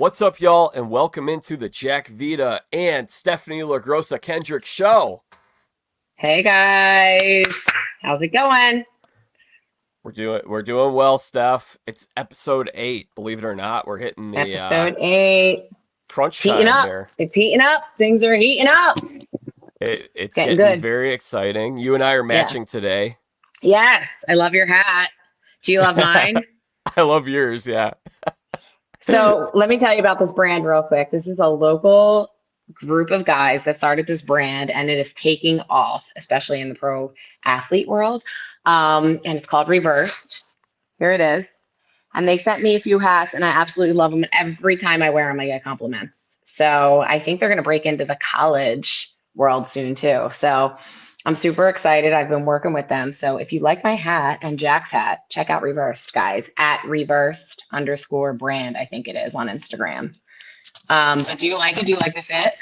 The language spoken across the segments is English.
What's up, y'all, and welcome into the Jack Vita and Stephenie LaGrossa Kendrick show. Hey guys, how's it going? We're doing well, Steph. It's episode 8. Believe it or not, we're hitting the Episode 8. crunch Heating time up. here. It's heating up. Things are heating up. It's getting getting good. very exciting. You and I are matching today. Yes, I love your hat. Do you love mine? I love yours, yeah. So let me tell you about this brand real quick. This is a local group of guys that started this brand, and it is taking off, especially in the pro athlete world. And it's called Reversed. Here it is. And they sent me a few hats, and I absolutely love them. Every time I wear them, I get compliments. So I think they're going to break into the college world soon too. So I'm super excited. I've been working with them. So if you like my hat and Jack's hat, check out Reversed, guys, at reversed_brand, I think it is on Instagram. But do you like it? Do you like the fit?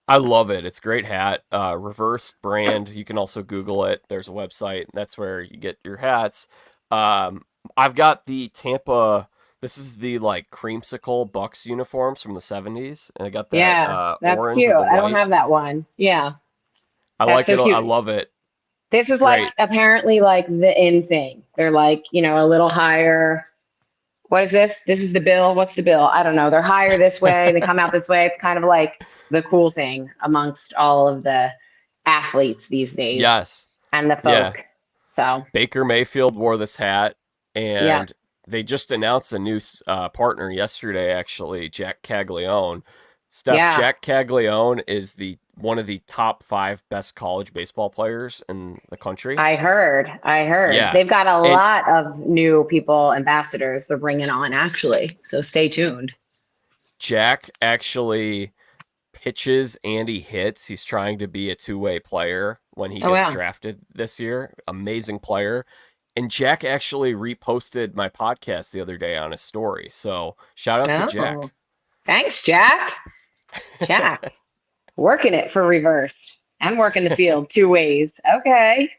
I love it. It's a great hat. Reverse brand. You can also Google it. There's a website. That's where you get your hats. I've got the Tampa. This is the like creamsicle Bucks uniforms from the 70s, and I got that. That's orange cute. with the I don't white. have that one. Yeah, I that's like so it. cute. I love it. This is It's like great. apparently like the in thing. They're like, a little higher. What is this? This is the bill. What's the bill? I don't know. They're higher this way. They come out this way. It's kind of like the cool thing amongst all of the athletes these days Yes. and the Yeah. folk. So Baker Mayfield wore this hat, and Yeah. they just announced a new partner yesterday. Actually, Jack Caglione. Steph, Yeah. Jack Caglione is one of the top 5 best college baseball players in the country. I heard. Yeah. They've got a And- lot of new people, ambassadors they're bringing on actually. So stay tuned. Jack actually pitches and he hits. He's trying to be a two-way player when he Oh, gets wow. drafted this year. Amazing player. And Jack actually reposted my podcast the other day on his story. So shout out to Jack. Oh. Thanks, Jack. Jack. Working it for Reversed and working the field 2 ways. Okay.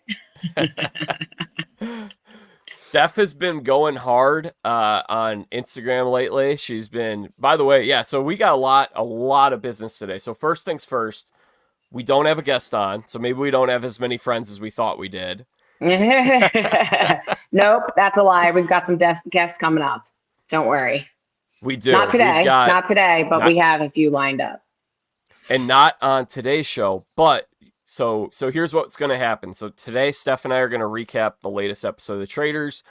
Steph has been going hard on Instagram lately. She's been, by the way, yeah, so we got a lot of business today. So first things first, we don't have a guest on, so maybe we don't have as many friends as we thought we did. Nope, that's a lie. We've got some guests coming up. Don't worry. We do. Not today. We've got, Not today, but we have a few lined up. and not on today's show, but so here's what's going to happen. So today, Steph and I are going to recap the latest episode of the Traitors,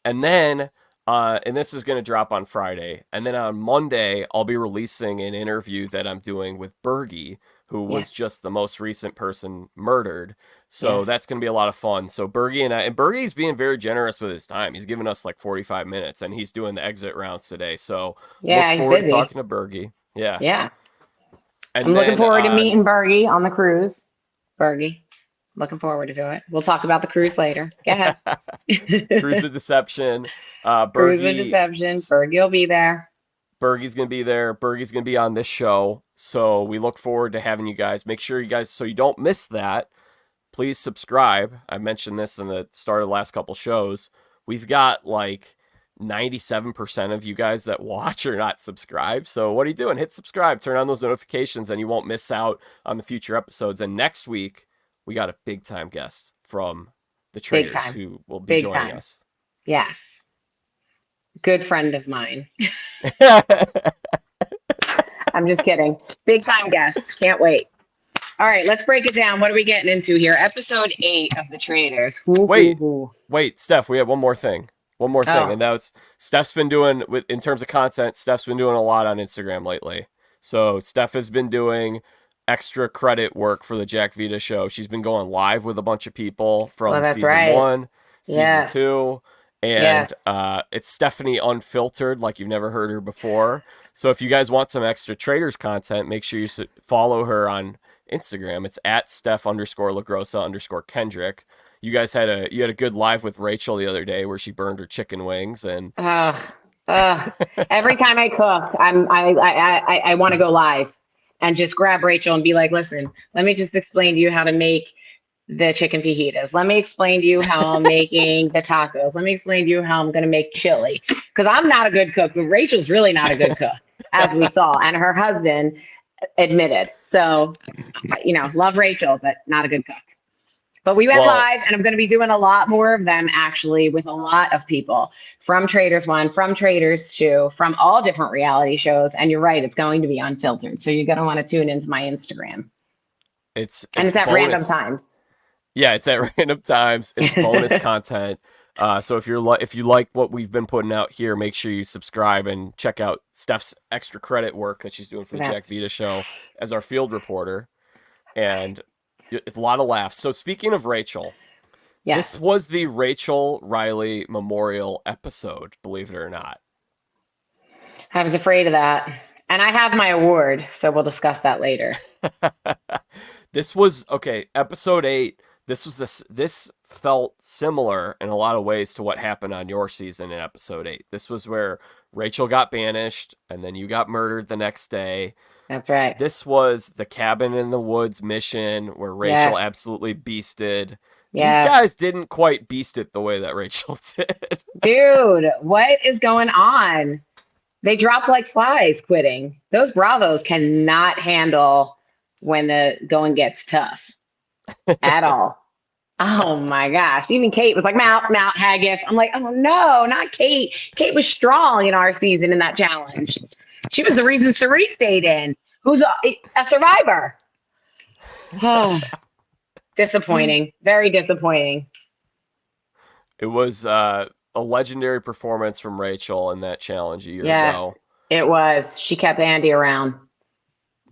and then and this is going to drop on Friday, and then on Monday I'll be releasing an interview that I'm doing with Bergie, who was just the most recent person murdered. So that's going to be a lot of fun. So Bergie and Bergie's being very generous with his time. He's giving us like 45 minutes, and he's doing the exit rounds today. So look He's forward busy. to talking to Bergie. Yeah. Yeah. And I'm looking then, forward to meeting Bergie on the cruise. Bergie. Looking forward to it. We'll talk about the cruise later. Go ahead. Cruise of Deception. Cruise of Bergie, Deception. Bergie will be there. Bergie's going to be there. Bergie's going to be on this show. So we look forward to having you guys. Make sure you guys, so you don't miss that, please subscribe. I mentioned this in the start of the last couple shows. We've got like 97% of you guys that watch are not subscribed. So what are you doing? Hit subscribe, turn on those notifications, and you won't miss out on the future episodes. And next week, we got a big time guest from the Traitors who will be joining us. Yes. Good friend of mine. I'm just kidding. Big time guest. Can't wait. All right, let's break it down. What are we getting into here? Episode 8 of the Traitors. Wait, Steph, we have one more thing. And that was Steph's been doing in terms of content. Steph's been doing a lot on Instagram lately. So Steph has been doing extra credit work for the Jack Vita show. She's been going live with a bunch of people from season 1, season 2. And it's Stephenie Unfiltered, like you've never heard her before. So if you guys want some extra Traitors content, make sure you follow her on Instagram. It's at Steph_LaGrossa_Kendrick. You guys had a good live with Rachel the other day where she burned her chicken wings, and every time I cook, I want to go live and just grab Rachel and be like, listen, let me just explain to you how to make the chicken fajitas. Let me explain to you how I'm making the tacos. Let me explain to you how I'm going to make chili. Because I'm not a good cook, but Rachel's really not a good cook. as we saw, and her husband admitted. So, love Rachel, but not a good cook. But we went Well, live, and I'm going to be doing a lot more of them actually with a lot of people from Traitors 1, from Traitors 2, from all different reality shows. And you're right, it's going to be unfiltered. So you're going to want to tune into my Instagram. And it's it's at random bonus. times. Yeah, it's at random times. It's bonus content. So if you like what we've been putting out here, make sure you subscribe and check out Steph's extra credit work that she's doing for the Jack That's Vita show as our field reporter. And it's a lot of laughs. So speaking of Rachel, yes. this was the Rachel Riley Memorial episode, believe it or not. I was afraid of that. And I have my award, so we'll discuss that later. This was okay, episode 8. This felt similar in a lot of ways to what happened on your season in episode 8. This was where Rachel got banished and then you got murdered the next day. That's right. This was the cabin in the woods mission where Rachel absolutely beasted. These Yes. guys didn't quite beast it the way that Rachel did. Dude, what is going on? They dropped like flies quitting. Those Bravos cannot handle when the going gets tough at all. Oh my gosh. Even Kate was like, Mount, Haggis. I'm like, oh no, not Kate. Kate was strong in our season in that challenge. She was the reason Sheree stayed in, who's a survivor. Disappointing. Very disappointing. It was a legendary performance from Rachel in that challenge a year ago. It was. She kept Andy around.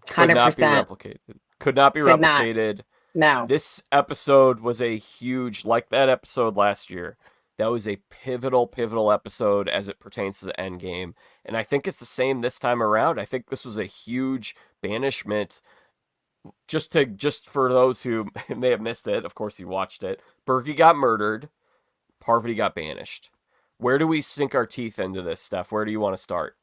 100%. Could not be replicated. Could not be replicated. No. This episode was a huge, like that episode last year, that was a pivotal episode as it pertains to the end game. And I think it's the same this time around. I think this was a huge banishment. Just for those who may have missed it, of course you watched it, Bergie got murdered, Parvati got banished. Where do we sink our teeth into this, Steph? Where do you want to start?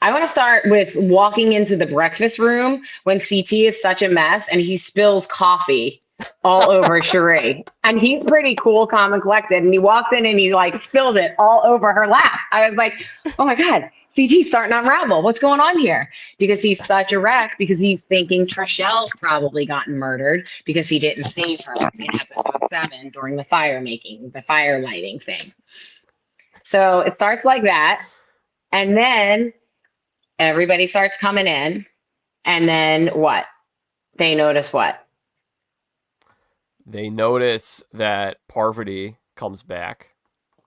I want to start with walking into the breakfast room when CT is such a mess and he spills coffee all over Sheree. And he's pretty cool, calm, and collected. And he walks in and he like spilled it all over her lap. I was like, oh my God, CT's starting to unravel. What's going on here? Because he's such a wreck, because he's thinking Trishelle's probably gotten murdered because he didn't save her in episode 7 during the fire lighting thing. So it starts like that. And then everybody starts coming in. And then what? They notice what? They notice that Parvati comes back.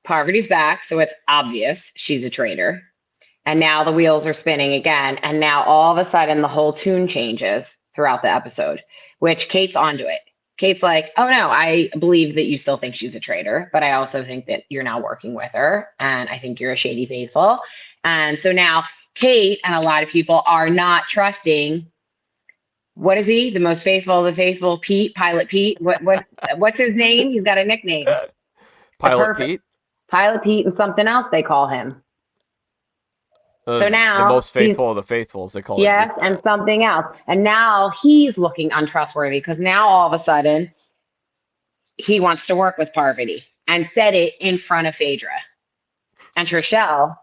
Parvati's back, so it's obvious she's a traitor. And now the wheels are spinning again. And now all of a sudden the whole tune changes throughout the episode, which Kate's onto it. Kate's like, oh no, I believe that you still think she's a traitor, but I also think that you're now working with her. And I think you're a shady faithful. And so now Kate and a lot of people are not trusting. What is he? The most faithful of the faithful, Pete, Pilot Pete. What's his name? He's got a nickname. Pilot Pete? Pilot Pete and something else they call him. So now the most faithful of the faithfuls, they call it. Yes, and something else. And now he's looking untrustworthy because now all of a sudden he wants to work with Parvati and said it in front of Phaedra. And Trishelle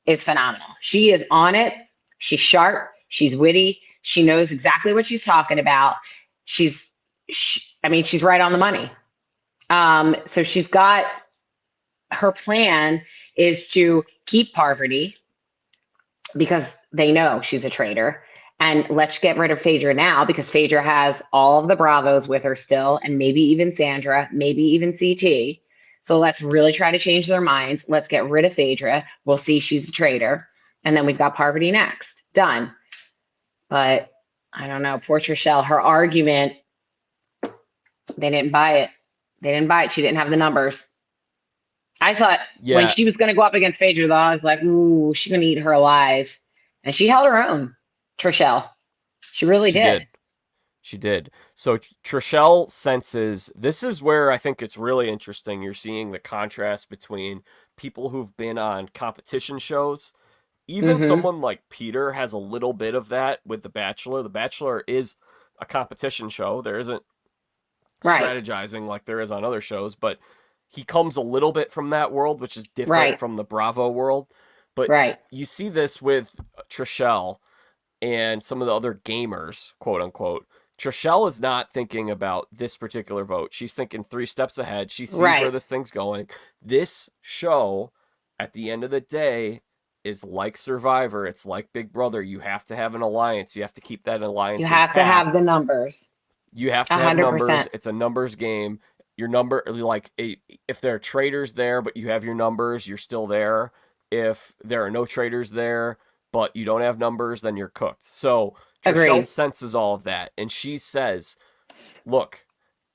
is phenomenal. She is on it. She's sharp. She's witty. She knows exactly what she's talking about. She's right on the money. So she's got, her plan is to keep Parvati because they know she's a traitor. And let's get rid of Phaedra now, because Phaedra has all of the Bravos with her still, and maybe even Sandra, maybe even CT. So let's really try to change their minds. Let's get rid of Phaedra. We'll see she's a traitor. And then we've got Parvati next. Done. But I don't know. Poor Trishelle, her argument, they didn't buy it. She didn't have the numbers. I thought when she was going to go up against Phaedra, though, I was like, ooh, she's going to eat her alive. And she held her own, Trishelle. She really did. She did. So Trishelle senses, this is where I think it's really interesting. You're seeing the contrast between people who've been on competition shows. Even someone like Peter has a little bit of that with The Bachelor. The Bachelor is a competition show. There isn't strategizing like there is on other shows, but he comes a little bit from that world, which is different from the Bravo world. But you see this with Trishelle and some of the other gamers, quote unquote, Trishelle is not thinking about this particular vote. She's thinking 3 steps ahead. She sees where Right. this thing's going. This show, at the end of the day, is like Survivor. It's like Big Brother. You have to have an alliance. You have to keep that You alliance have to have intact. the numbers. You have to have numbers. 100%. It's a numbers game. Your number, like, if there are traitors there, but you have your numbers, you're still there. If there are no traitors there, but you don't have numbers, then you're cooked. So Trishelle Agreed. senses all of that, and she says, look,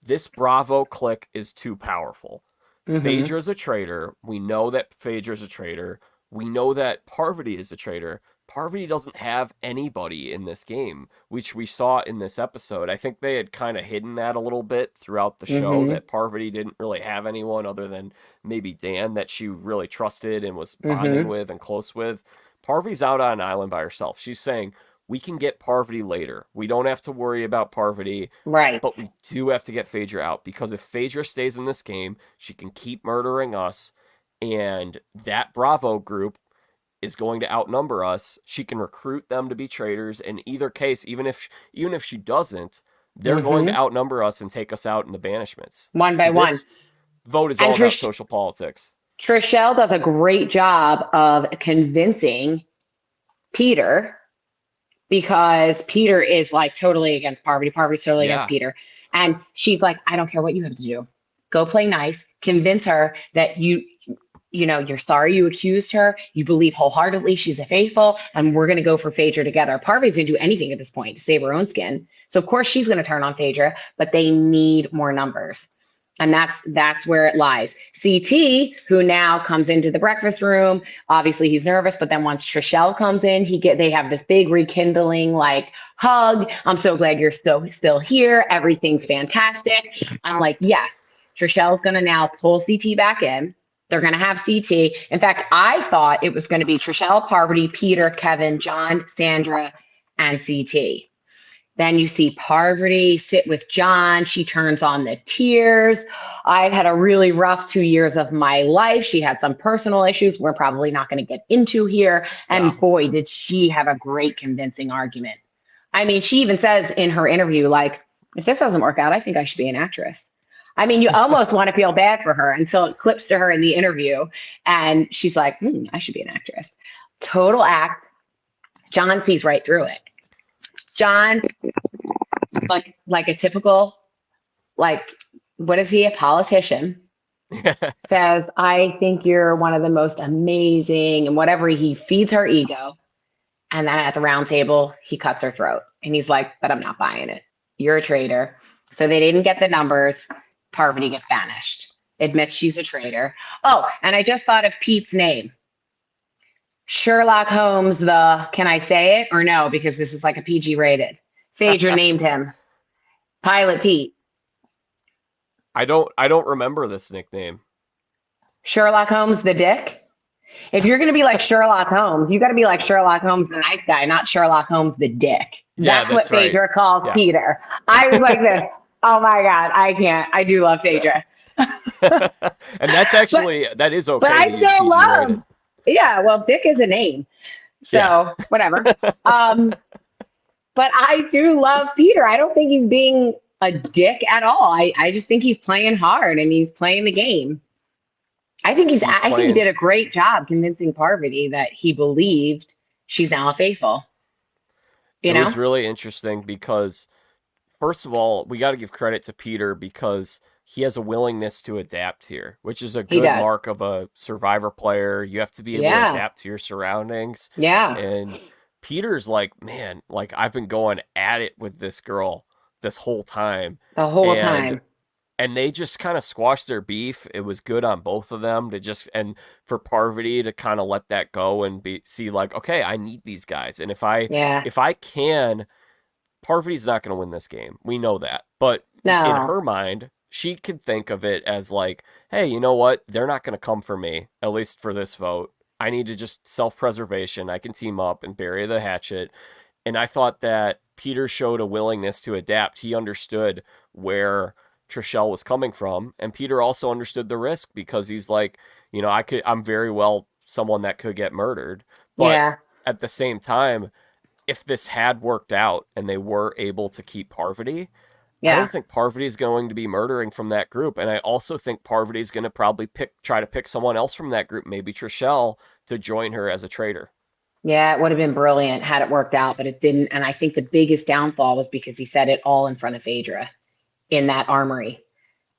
this Bravo clique is too powerful. Mm-hmm. Phaedra's a traitor. We know that Phaedra's a traitor. We know that Parvati is a traitor. Parvati doesn't have anybody in this game, which we saw in this episode. I think they had kind of hidden that a little bit throughout the show, Mm-hmm. that Parvati didn't really have anyone other than maybe Dan that she really trusted and was bonding Mm-hmm. with and close with. Parvati's out on an island by herself. She's saying, we can get Parvati later. We don't have to worry about Parvati, Right. but we do have to get Phaedra out, because if Phaedra stays in this game, she can keep murdering us, and that Bravo group is going to outnumber us. She can recruit them to be traitors. In either case, even if she doesn't, they're going to Mm-hmm. outnumber us and take us out in the banishments. One So by one. this vote is And all about social politics. Trishelle does a great job of convincing Peter, because Peter is like totally against Parvati. Parvati's totally against Yeah. Peter. And she's like, I don't care what you have to do. Go play nice. Convince her that you're sorry you accused her. You believe wholeheartedly she's a faithful, and we're going to go for Phaedra together. Parvati's going to do anything at this point to save her own skin. So of course she's going to turn on Phaedra, but they need more numbers. And that's where it lies. CT, who now comes into the breakfast room, obviously he's nervous, but then once Trishelle comes in, they have this big rekindling like hug. I'm so glad you're still here. Everything's fantastic. I'm like, yeah, Trishelle's gonna now pull CT back in. They're gonna have CT. In fact, I thought it was gonna be Trishelle, Parvati, Peter, Kevin, John, Sandra, and CT. Then you see Parvati sit with John. She turns on the tears. I've had a really rough 2 years of my life. She had some personal issues we're probably not going to get into here. Yeah. And boy, did she have a great convincing argument. I mean, she even says in her interview, like, if this doesn't work out, I think I should be an actress. I mean, you almost want to feel bad for her until it clips to her in the interview. And she's like, I should be an actress. Total act. John sees right through it. John, like a typical, like, what is he, a politician, says, I think you're one of the most amazing, and whatever, he feeds her ego. And then at the round table, he cuts her throat. And he's like, but I'm not buying it. You're a traitor. So they didn't get the numbers. Parvati gets banished. Admits she's a traitor. Oh, and I just thought of Pete's name. Sherlock Holmes, can I say it or no? Because this is like a PG rated. Phaedra named him Pilot Pete. I don't remember this nickname. Sherlock Holmes the dick. If you're going to be like Sherlock Holmes, you got to be like Sherlock Holmes the nice guy, not Sherlock Holmes the dick. Yeah, That's what that's right. Phaedra calls Yeah. Peter. I was like this. Oh my God, I can't. I do love Phaedra. And that's actually, that is okay. But I to use still PG love. rated. Yeah, well, Dick is a name. So whatever. But I do love Peter. I don't think he's being a dick at all. I just think he's playing hard and he's playing the game. I think I think he did a great job convincing Parvati that he believed she's now a faithful. It was really interesting because, first of all, we got to give credit to Peter because he has a willingness to adapt here, which is a good mark of a Survivor player. You have to be able to adapt to your surroundings. Yeah. And Peter's like, man, like, I've been going at it with this girl this whole time. The whole time. And they just kind of squashed their beef. It was good on both of them and for Parvati to kind of let that go and see like, okay, I need these guys. And if I can, Parvati's not going to win this game. We know that. But in her mind, she could think of it as like, hey, you know what? They're not going to come for me, at least for this vote. I need to just self-preservation. I can team up and bury the hatchet. And I thought that Peter showed a willingness to adapt. He understood where Trishelle was coming from, and Peter also understood the risk because he's like, I'm very well someone that could get murdered. But at the same time, if this had worked out and they were able to keep Parvati, I Yeah. don't think Parvati is going to be murdering from that group. And I also think Parvati is going to probably try to pick someone else from that group, maybe Trishelle, to join her as a traitor. Yeah, it would have been brilliant had it worked out, but it didn't. And I think the biggest downfall was because he said it all in front of Phaedra in that armory.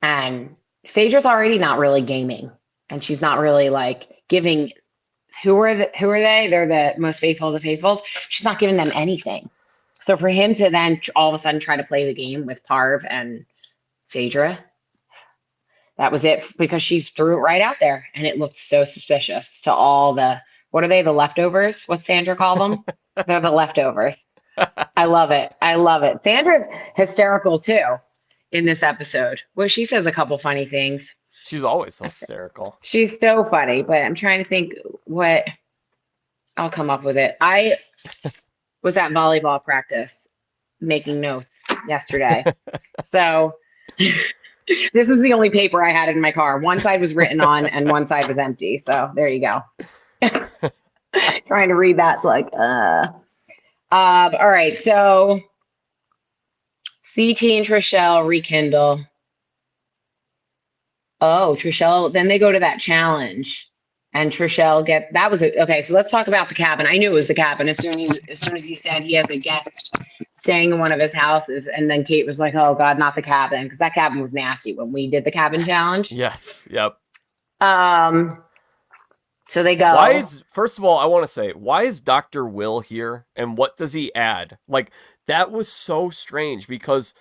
And Phaedra's already not really gaming. And she's not really like giving who are they? They're the most faithful of the faithfuls. She's not giving them anything. So for him to then all of a sudden try to play the game with Parv and Phaedra, that was it because she threw it right out there and it looked so suspicious to all the what are they, the leftovers? What Sandra called them? They're the leftovers. I love it. I love it. Sandra's hysterical too in this episode. Well, she says a couple funny things. She's always hysterical. She's so funny, but I'm trying to think what I'll come up with it. I was at volleyball practice making notes yesterday. So this is the only paper I had in my car. One side was written on and one side was empty. So there you go. Trying to read that's like, all right. So CT and Trishelle rekindle. Oh, Trishelle, then they go to that challenge and Trishelle okay. So let's talk about the cabin. I knew it was the cabin as soon as he said he has a guest staying in one of his houses. And then Kate was like, oh God, not the cabin. Cause that cabin was nasty when we did the cabin challenge. Yes. Yep. So they go. First of all, I want to say, why is Dr. Will here and what does he add? Like, that was so strange because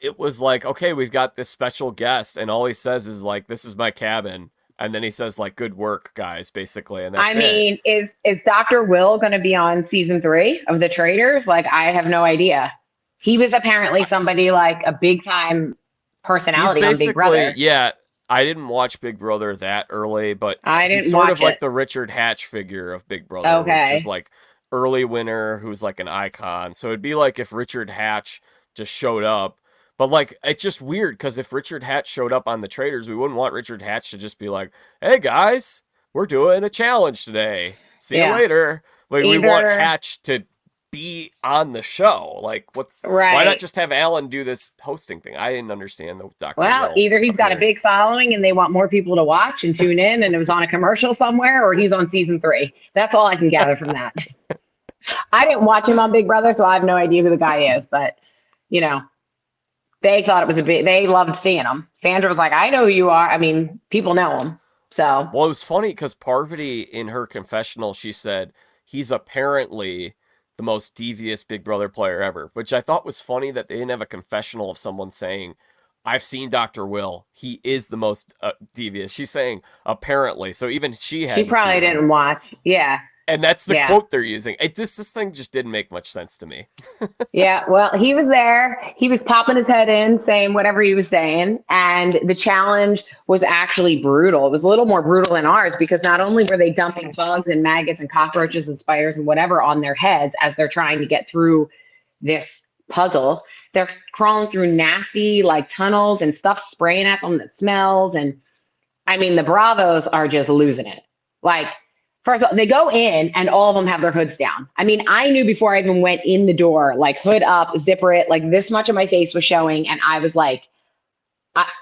it was like, okay, we've got this special guest and all he says is like, this is my cabin. And then he says like, good work, guys, basically. And that's it. Is Dr. Will going to be on season 3 of the Traitors? Like, I have no idea. He was apparently somebody like a big time personality on Big Brother. Yeah. I didn't watch Big Brother that early, but he's sort of like the Richard Hatch figure of Big Brother. Okay. Who's just like early winner, who's like an icon. So it'd be like if Richard Hatch just showed up. But like, it's just weird because if Richard Hatch showed up on the Traitors, we wouldn't want Richard Hatch to just be like, hey guys, we're doing a challenge today. See you later. Like, we want Hatch to be on the show. Like, why not just have Alan do this hosting thing? I didn't understand the Dr. Well, either he's got a big following and they want more people to watch and tune in and it was on a commercial somewhere, or he's on season 3. That's all I can gather from that. I didn't watch him on Big Brother, so I have no idea who the guy is, but you know, they thought it was they loved seeing him. Sandra was like, I know who you are. I mean, people know him. So, well, it was funny because Parvati in her confessional, she said he's apparently the most devious Big Brother player ever, which I thought was funny that they didn't have a confessional of someone saying, I've seen Dr. Will. He is the most devious. She's saying apparently. So even she probably didn't watch. Yeah. And that's the quote they're using. This thing just didn't make much sense to me. Yeah, well, he was there. He was popping his head in, saying whatever he was saying. And the challenge was actually brutal. It was a little more brutal than ours because not only were they dumping bugs and maggots and cockroaches and spiders and whatever on their heads as they're trying to get through this puzzle, they're crawling through nasty like tunnels and stuff spraying at them that smells. And I mean, the Bravos are just losing it. Like, first of all, they go in and all of them have their hoods down. I mean, I knew before I even went in the door, like hood up, zipper it, like this much of my face was showing. And I was like,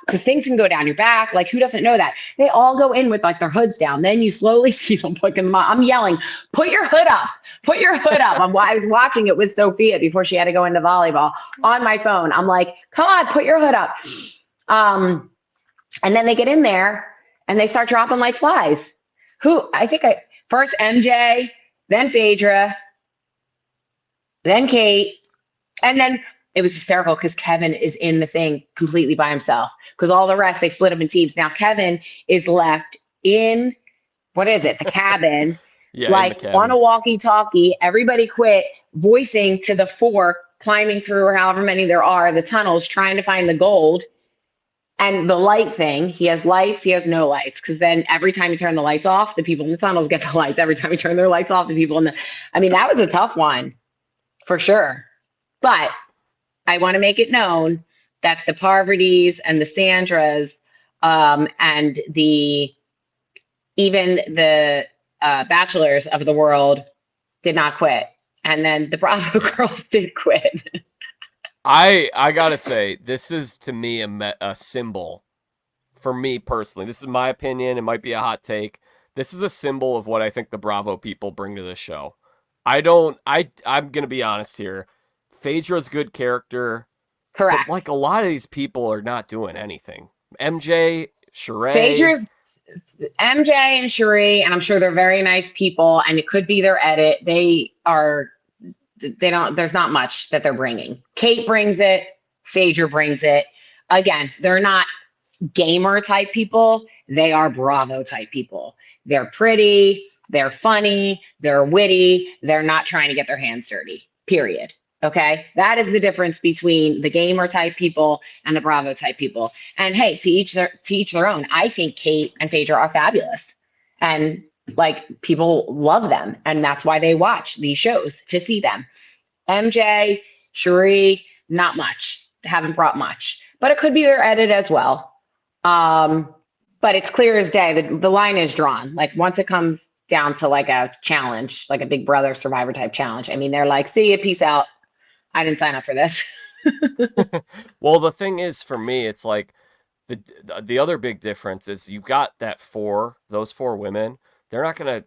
because things can go down your back. Like, who doesn't know that? They all go in with like their hoods down. Then you slowly see them putting them on. I'm yelling, put your hood up, put your hood up. I was watching it with Sophia before she had to go into volleyball on my phone. I'm like, come on, put your hood up. And then they get in there and they start dropping like flies. First MJ, then Phaedra, then Kate, and then it was hysterical because Kevin is in the thing completely by himself because all the rest, they split up in teams. Now Kevin is left in, the cabin, on a walkie-talkie. Everybody quit, voicing to the 4, climbing through or however many there are, the tunnels, trying to find the gold. And the light thing, he has lights, he has no lights. Because then every time you turn the lights off, the people in the tunnels get the lights. Every time you turn their lights off, the people in the... I mean, that was a tough one, for sure. But I want to make it known that the Parvatis and the Sandras and even the bachelors of the world did not quit. And then the Bravo Yeah. girls did quit. I gotta say, this is to me a symbol for me personally. This is my opinion. It might be a hot take. This is a symbol of what I think the Bravo people bring to this show. I'm gonna be honest here. Phaedra's good character, but Correct. like a lot of these people are not doing anything. MJ, Sheree, Phaedra's MJ and Sheree, and I'm sure they're very nice people, and it could be their edit. They don't, there's not much that they're bringing. Kate brings it, Phaedra brings it. Again, they're not gamer type people, they are Bravo type people. They're pretty, they're funny, they're witty, they're not trying to get their hands dirty, period. Okay, that is the difference between the gamer type people and the Bravo type people. And hey, to each their own. I think Kate and Phaedra are fabulous, and like people love them, and that's why they watch these shows, to see them. MJ, Sheree, not much. Haven't brought much, but it could be their edit as well. But it's clear as day that the line is drawn. Like once it comes down to like a challenge, like a Big Brother Survivor type challenge, I mean, they're like, see you, peace out. I didn't sign up for this. Well, the thing is, for me, it's like the other big difference is you got those four women. They're not gonna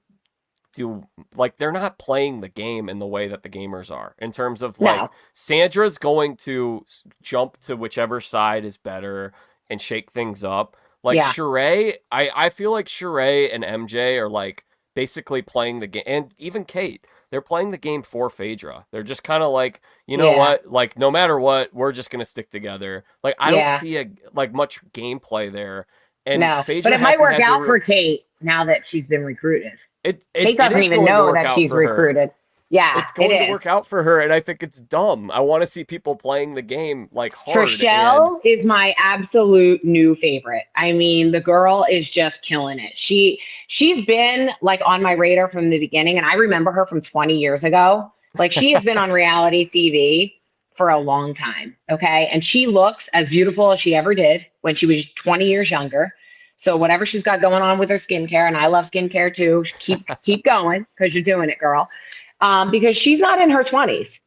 do like they're not playing the game in the way that the gamers are. In terms of like No, Sandra's going to jump to whichever side is better and shake things up. Like yeah, Sheree, I feel like Sheree and MJ are like basically playing the game, and even Kate, they're playing the game for Phaedra. They're just kind of like, you know yeah, what? Like no matter what, we're just gonna stick together. Like I don't yeah, see like much gameplay there, and no. But Phaedra it might hasn't work had out to. for Kate now that she's been recruited. Kate It doesn't is even going to know work that out she's for her. recruited. Yeah, It's it going to is. work out for her, and I think it's dumb. I want to see people playing the game like hard, and Trishelle is my absolute new favorite. I mean, the girl is just killing it. She's been like on my radar from the beginning, and I remember her from 20 years ago. Like she has been on reality TV for a long time. Okay. And she looks as beautiful as she ever did when she was 20 years younger. So whatever she's got going on with her skincare, and I love skincare too, keep going because you're doing it, girl. Because she's not in her 20s.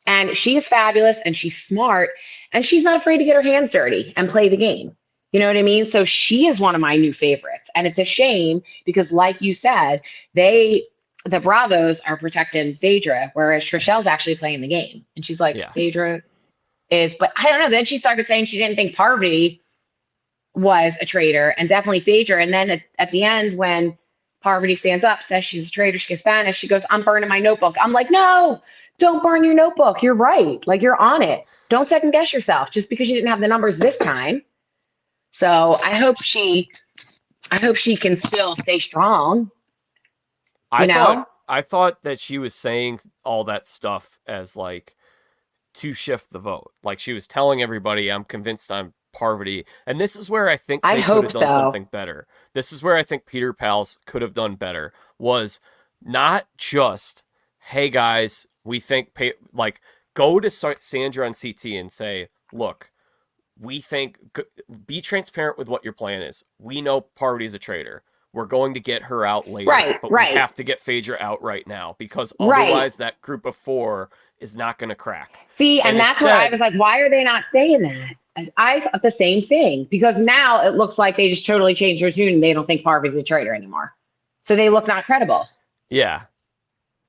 And she is fabulous and she's smart and she's not afraid to get her hands dirty and play the game. You know what I mean? So she is one of my new favorites. And it's a shame because, like you said, the Bravos are protecting Phaedra, whereas Trishelle's actually playing the game. And she's like, yeah, Phaedra is, but I don't know. Then she started saying she didn't think Parvati was a traitor and definitely Phaedra. And then at the end, when Parvati stands up, says she's a traitor, she gets banished, she goes, I'm burning my notebook. I'm like, no, don't burn your notebook. You're right. Like you're on it. Don't second guess yourself just because you didn't have the numbers this time. So I hope she can still stay strong, you know? I thought that she was saying all that stuff as like to shift the vote. Like she was telling everybody, I'm convinced I'm Parvati. And this is where I think I they could hope have done so. something better. This is where I think Peter Pals could have done better was not just, hey guys, we think, like, go to Sandra on CT and say, look, we think, be transparent with what your plan is. We know Parvati's a traitor. We're going to get her out later, Right, but we right, have to get Phaedra out right now because right. otherwise that group of four is not going to crack. See, And and that's what I instead, was like, why are they not saying that? I thought the same thing because now it looks like they just totally changed their tune and they don't think Parvati's a traitor anymore. So they look not credible. yeah,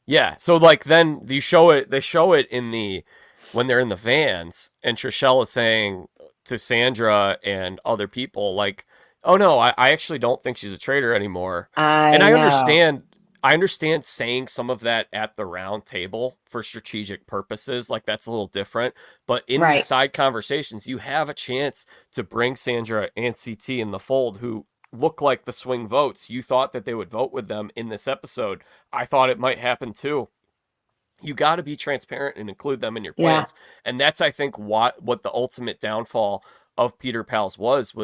yeah. So like then you show it. They show it in the when they're in the vans, and Trishelle is saying to Sandra and other people like, "Oh no, I actually don't think she's a traitor anymore." And I know. I understand saying some of that at the round table for strategic purposes, like that's a little different. But in these Right. side conversations, you have a chance to bring Sandra and CT in the fold, who look like the swing votes. You thought that they would vote with them in this episode. I thought it might happen too. You got to be transparent and include them in your Yeah. plans. And that's, I think, what the ultimate downfall of Peter Pals was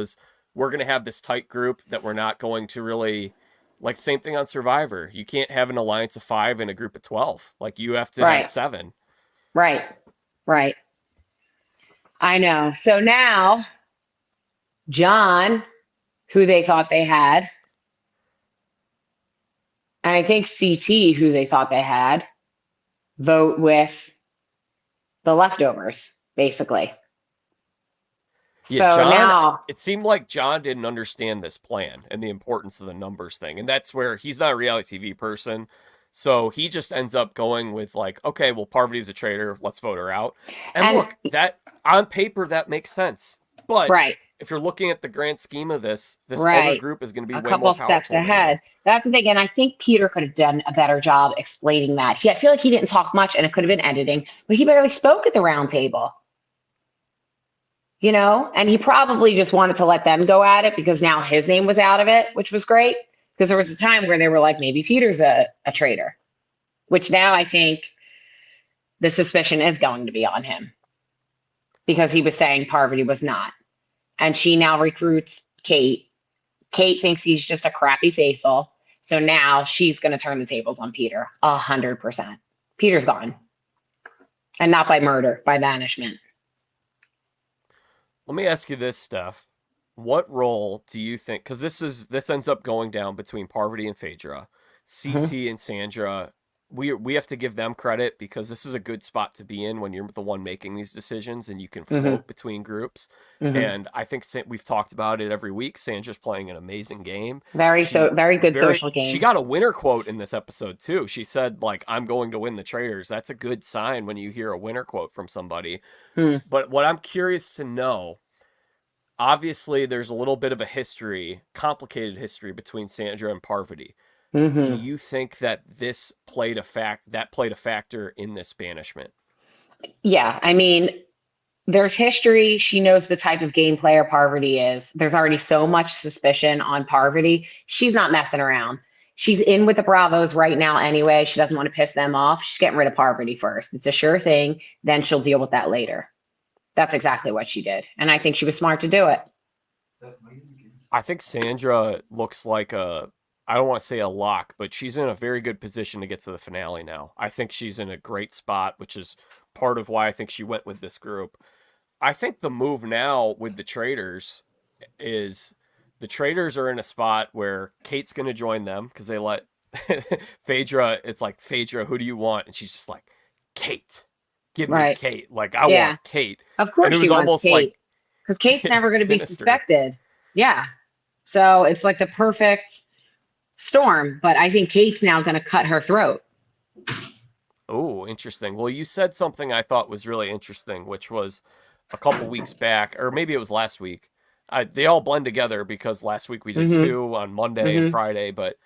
we're going to have this tight group that we're not going to really, like, same thing on Survivor. You can't have an alliance of 5 and a group of 12. Like, you have to have Right. 7. Right. Right. I know. So now John, who they thought they had, and I think CT, who they thought they had. vote with the leftovers, basically. Yeah, So now, it seemed like John didn't understand this plan and the importance of the numbers thing. And that's where he's not a reality TV person. So he just ends up going with like, okay, well, Parvati's a traitor. Let's vote her out. And and look, that on paper, that makes sense. But right, if you're looking at the grand scheme of this other right, group is going to be a way couple more steps powerful than you. ahead. That's the thing. And I think Peter could have done a better job explaining that. I feel like he didn't talk much and it could have been editing, but he barely spoke at the round table. And he probably just wanted to let them go at it because now his name was out of it, which was great. Because there was a time where they were like, maybe Peter's a traitor, which now I think the suspicion is going to be on him because he was saying Parvati was not. And she now recruits Kate. Kate thinks he's just a crappy faithful. So now she's going to turn the tables on Peter 100%. Peter's gone. And not by murder, by banishment. Let me ask you this, Steph. What role do you think? Because this ends up going down between Parvati and Phaedra, Mhm. CT and Sandra. We have to give them credit because this is a good spot to be in when you're the one making these decisions and you can Mhm. float between groups. Mhm. And I think we've talked about it every week. Sandra's playing an amazing game. Very good social She game. got a winner quote in this episode too. She said like, "I'm going to win the Traitors." That's a good sign when you hear a winner quote from somebody. Hmm. But what I'm curious to know, obviously there's a little bit of a complicated history between Sandra and Parvati. Do Mhm. you think that played a factor in this banishment? Yeah, I mean, there's history. She knows the type of game player Parvati is. There's already so much suspicion on Parvati. She's not messing around. She's in with the Bravos right now anyway. She doesn't want to piss them off. She's getting rid of Parvati first. It's a sure thing. Then she'll deal with that later. That's exactly what she did. And I think she was smart to do it. I think Sandra looks like I don't want to say a lock, but she's in a very good position to get to the finale now. I think she's in a great spot, which is part of why I think she went with this group. I think the move now with the Traitors is the Traitors are in a spot where Kate's going to join them because they let Phaedra, it's like, Phaedra, who do you want? And she's just like, Kate. Give me Right. Kate. Like, I Yeah. want Kate. Of And course it she was wants almost like Kate because Kate's never going to be sinister. suspected. Yeah. So it's like the perfect storm. But I think Kate's now going to cut her throat. Oh, interesting. Well, you said something I thought was really interesting, which was a couple weeks back, or maybe it was last week. They all blend together because last week we did Mm-hmm. two on Monday and Mm-hmm. Friday, but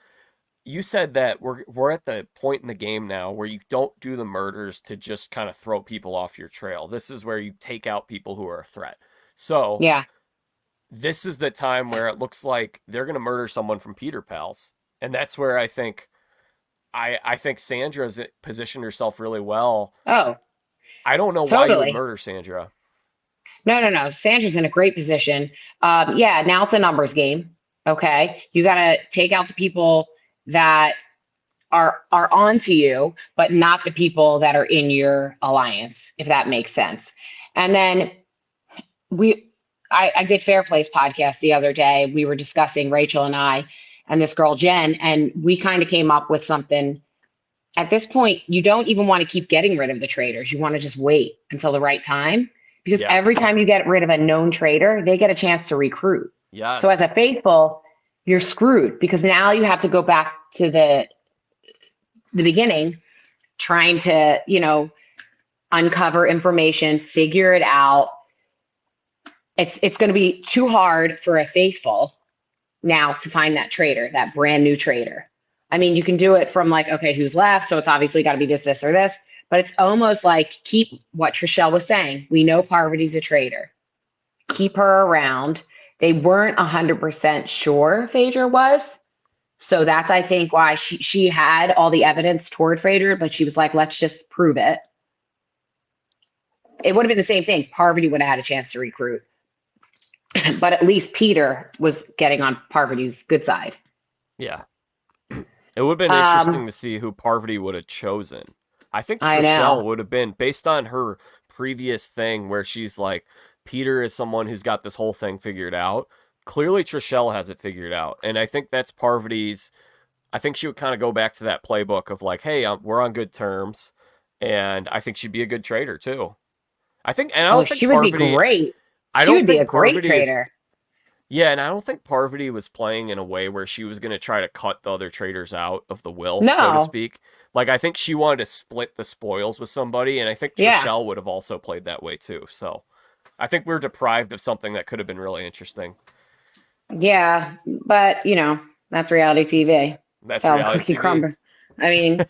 you said that we're at the point in the game now where you don't do the murders to just kind of throw people off your trail. This is where you take out people who are a threat. So Yeah. this is the time where it looks like they're going to murder someone from Peter Pals, and that's where I think Sandra's positioned herself really well. Oh, I don't know why you would totally. murder Sandra. No, no, no. Sandra's in a great position. Yeah, now it's a numbers game. Okay. You got to take out the people that are onto you, but not the people that are in your alliance, if that makes sense. And then we I did Fair Place podcast the other day. We were discussing Rachel and I and this girl Jen, and we kind of came up with something. At this point, you don't even want to keep getting rid of the traders. You want to just wait until the right time because Yeah. every time you get rid of a known trader, they get a chance to recruit. So as a Yes. faithful, you're screwed because now you have to go back to the beginning trying to, uncover information, figure it out. It's going to be too hard for a faithful now to find that trader, that brand new trader. I mean, you can do it from like, okay, who's left? So it's obviously got to be this, or this. But it's almost like keep what Trishelle was saying. We know Parvati's a trader. Keep her around. They weren't 100% sure Phaedra was. So that's, I think, why she had all the evidence toward Phaedra, but she was like, let's just prove it. It would have been the same thing. Parvati would have had a chance to recruit. But at least Peter was getting on Parvati's good side. Yeah. It would have been Um, interesting to see who Parvati would have chosen. I think I know. Trishelle would have been, based on her previous thing where she's like, Peter is someone who's got this whole thing figured out. Clearly, Trishelle has it figured out. And I think that's Parvati's. I think she would kind of go back to that playbook of like, hey, we're on good terms. and I think she'd be a good traitor too. And I Oh, don't think she would be Parvati. great. I She don't would be a think great Parvati is. trader. Yeah, and I don't think Parvati was playing in a way where she was going to try to cut the other traders out of the will, so to No. speak. Like, I think she wanted to split the spoils with somebody, and I think Yeah. Trishelle would have also played that way too. So I think we're deprived of something that could have been really interesting. Yeah. But, that's reality TV. That's So reality cookie TV. crumbles. I mean,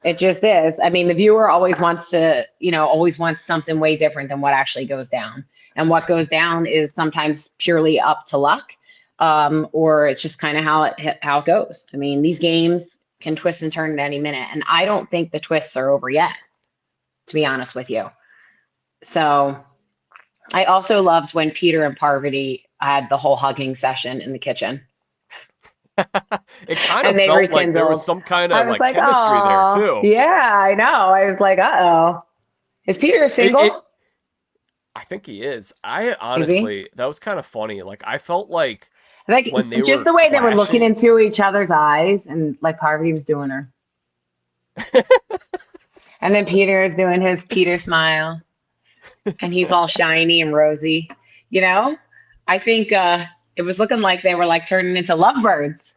it just is. I mean, the viewer always wants to, always wants something way different than what actually goes down. And what goes down is sometimes purely up to luck, or it's just kind of how it goes. I mean, these games can twist and turn at any minute, and I don't think the twists are over yet, to be honest with you. So I also loved when Peter and Parvati had the whole hugging session in the kitchen. It kind And of they felt like there was rekindled. some kind I of was like like, chemistry there oh, too. yeah, I know. I was like, uh-oh. Is Peter single? I think he is. I Is he? honestly, that was kind of funny. Like, I felt like Like, when they just were the way they were looking clashing. into each other's eyes, and like Parvati was doing her. And then Peter is doing his Peter smile, and he's all shiny and rosy. You know, I think it was looking like they were like turning into lovebirds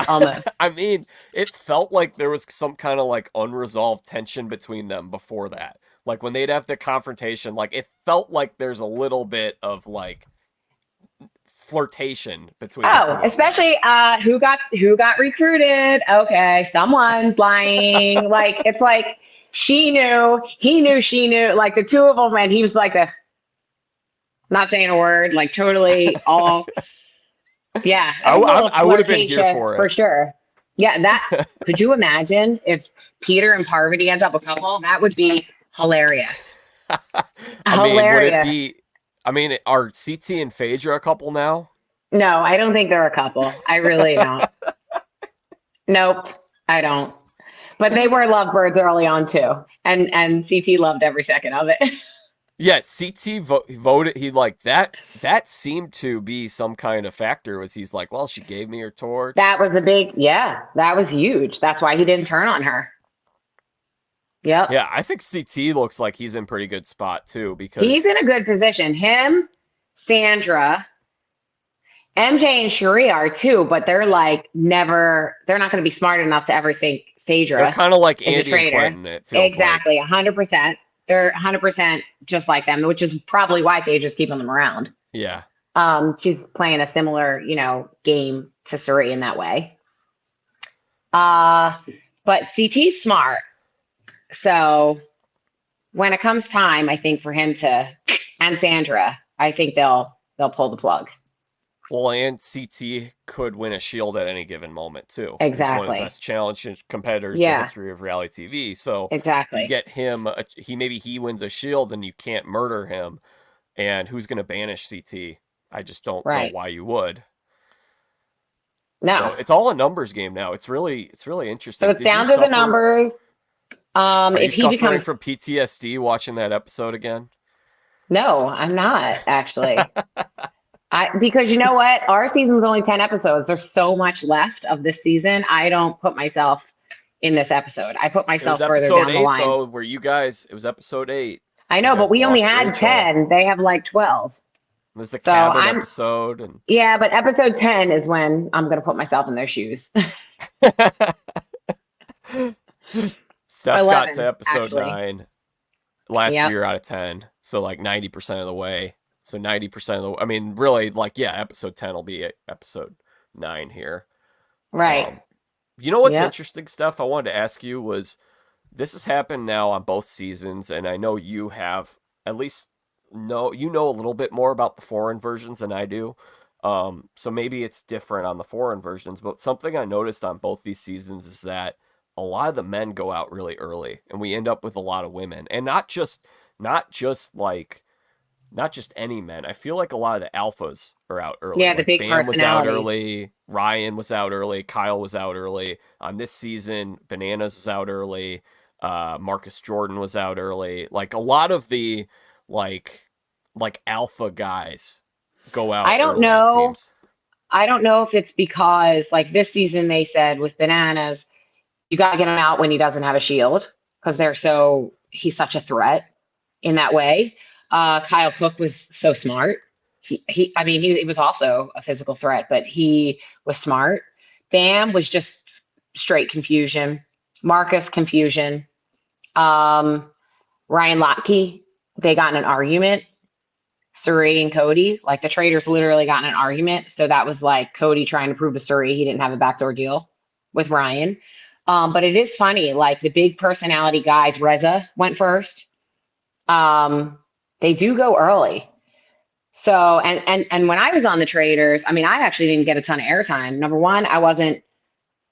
almost. I mean, it felt like there was some kind of like unresolved tension between them before that. Like when they'd have the confrontation, like it felt like there's a little bit of like flirtation between the two Oh, of them. especially who got recruited. Okay, someone's lying. Like it's like she knew, he knew, she knew. Like the two of them, and he was like this, not saying a word, like totally all. Yeah, it was a little I would have been here flirtatious for for it. sure. Yeah, that could you imagine if Peter and Parvati ends up a couple? That would be hilarious. I mean, would it Hilarious. be? I mean, are CT and Phaedra a couple now? No, I don't think they're a couple. I really don't. Nope, I don't. But they were lovebirds early on too, and CT loved every second of it. Yeah, voted. He like that. That seemed to be some kind of factor. Was he's like, well, she gave me her torch. That was a big, yeah, that was huge. That's why he didn't turn on her. Yep. Yeah, I think CT looks like he's in pretty good spot too He's because in a good position. Him, Sandra, MJ, and Sheree are too, but they're like they're not going to be smart enough to ever think they're Phaedra kind of like is a Andy and traitor. Quentin. It feels like. Exactly, 100%. They're 100% just like them, which is probably why Phaedra's keeping them around. Yeah. She's playing a similar, game to Sheree in that way. But CT's smart. So when it comes time, I think for him and Sandra, I think they'll pull the plug. Well, and CT could win a shield at any given moment too. He's one of the Exactly. best challenge competitors in the Yeah, history of reality TV. So you exactly. get him. He wins a shield, and you can't murder him. And who's going to banish CT? I just don't know Right. why you would. So No. it's all a numbers game now. It's really So interesting. it's down to the numbers. Are you If he suffering becomes from PTSD watching that episode again? no, I'm not actually. Because you know what? Our season was only 10 episodes. There's so much left of this season. I don't put myself in this episode. I put It was myself further episode down the 8 line. though, where you guys. It was episode 8. I You know, but guys we only lost had Rachel. 10. They have like 12. There's the So cabin episode, and yeah, but episode 10 is when I'm going to put myself in their shoes. Steph got to 11, episode actually. 9 last Yep. year out of 10, so like 90% of the way. So 90% of the. I mean, really, like yeah, episode 10 will be episode 9 here. Right. You know what's Yep. interesting, Steph? I wanted to ask you was this has happened now on both seasons, and I know you have at least know a little bit more about the foreign versions than I do. So maybe it's different on the foreign versions, but something I noticed on both these seasons is that a lot of the men go out really early, and we end up with a lot of women, and not just any men. I feel like a lot of the alphas are out early. Yeah, the Like big Bam was out personalities. early, Ryan was out early, Kyle was out early. On this season, Bananas was out early, Marcus Jordan was out early. Like a lot of the like alpha guys go out I don't early, it know. seems. I don't know if it's because like this season they said with Bananas, you got to get him out when he doesn't have a shield because they're so he's such a threat in that way. Kyle Cook was so smart. I mean, he was also a physical threat, but he was smart. Bam was just straight confusion. Marcus, confusion. Ryan Lochte, they got in an argument. Sheree and Cody, like the Traitors literally got in an argument. So that was like Cody trying to prove to Sheree he didn't have a backdoor deal with Ryan. But it is funny, like the big personality guys, Reza went first. They do go early. So, and when I was on the Traitors, I mean, I actually didn't get a ton of airtime. Number one, I wasn't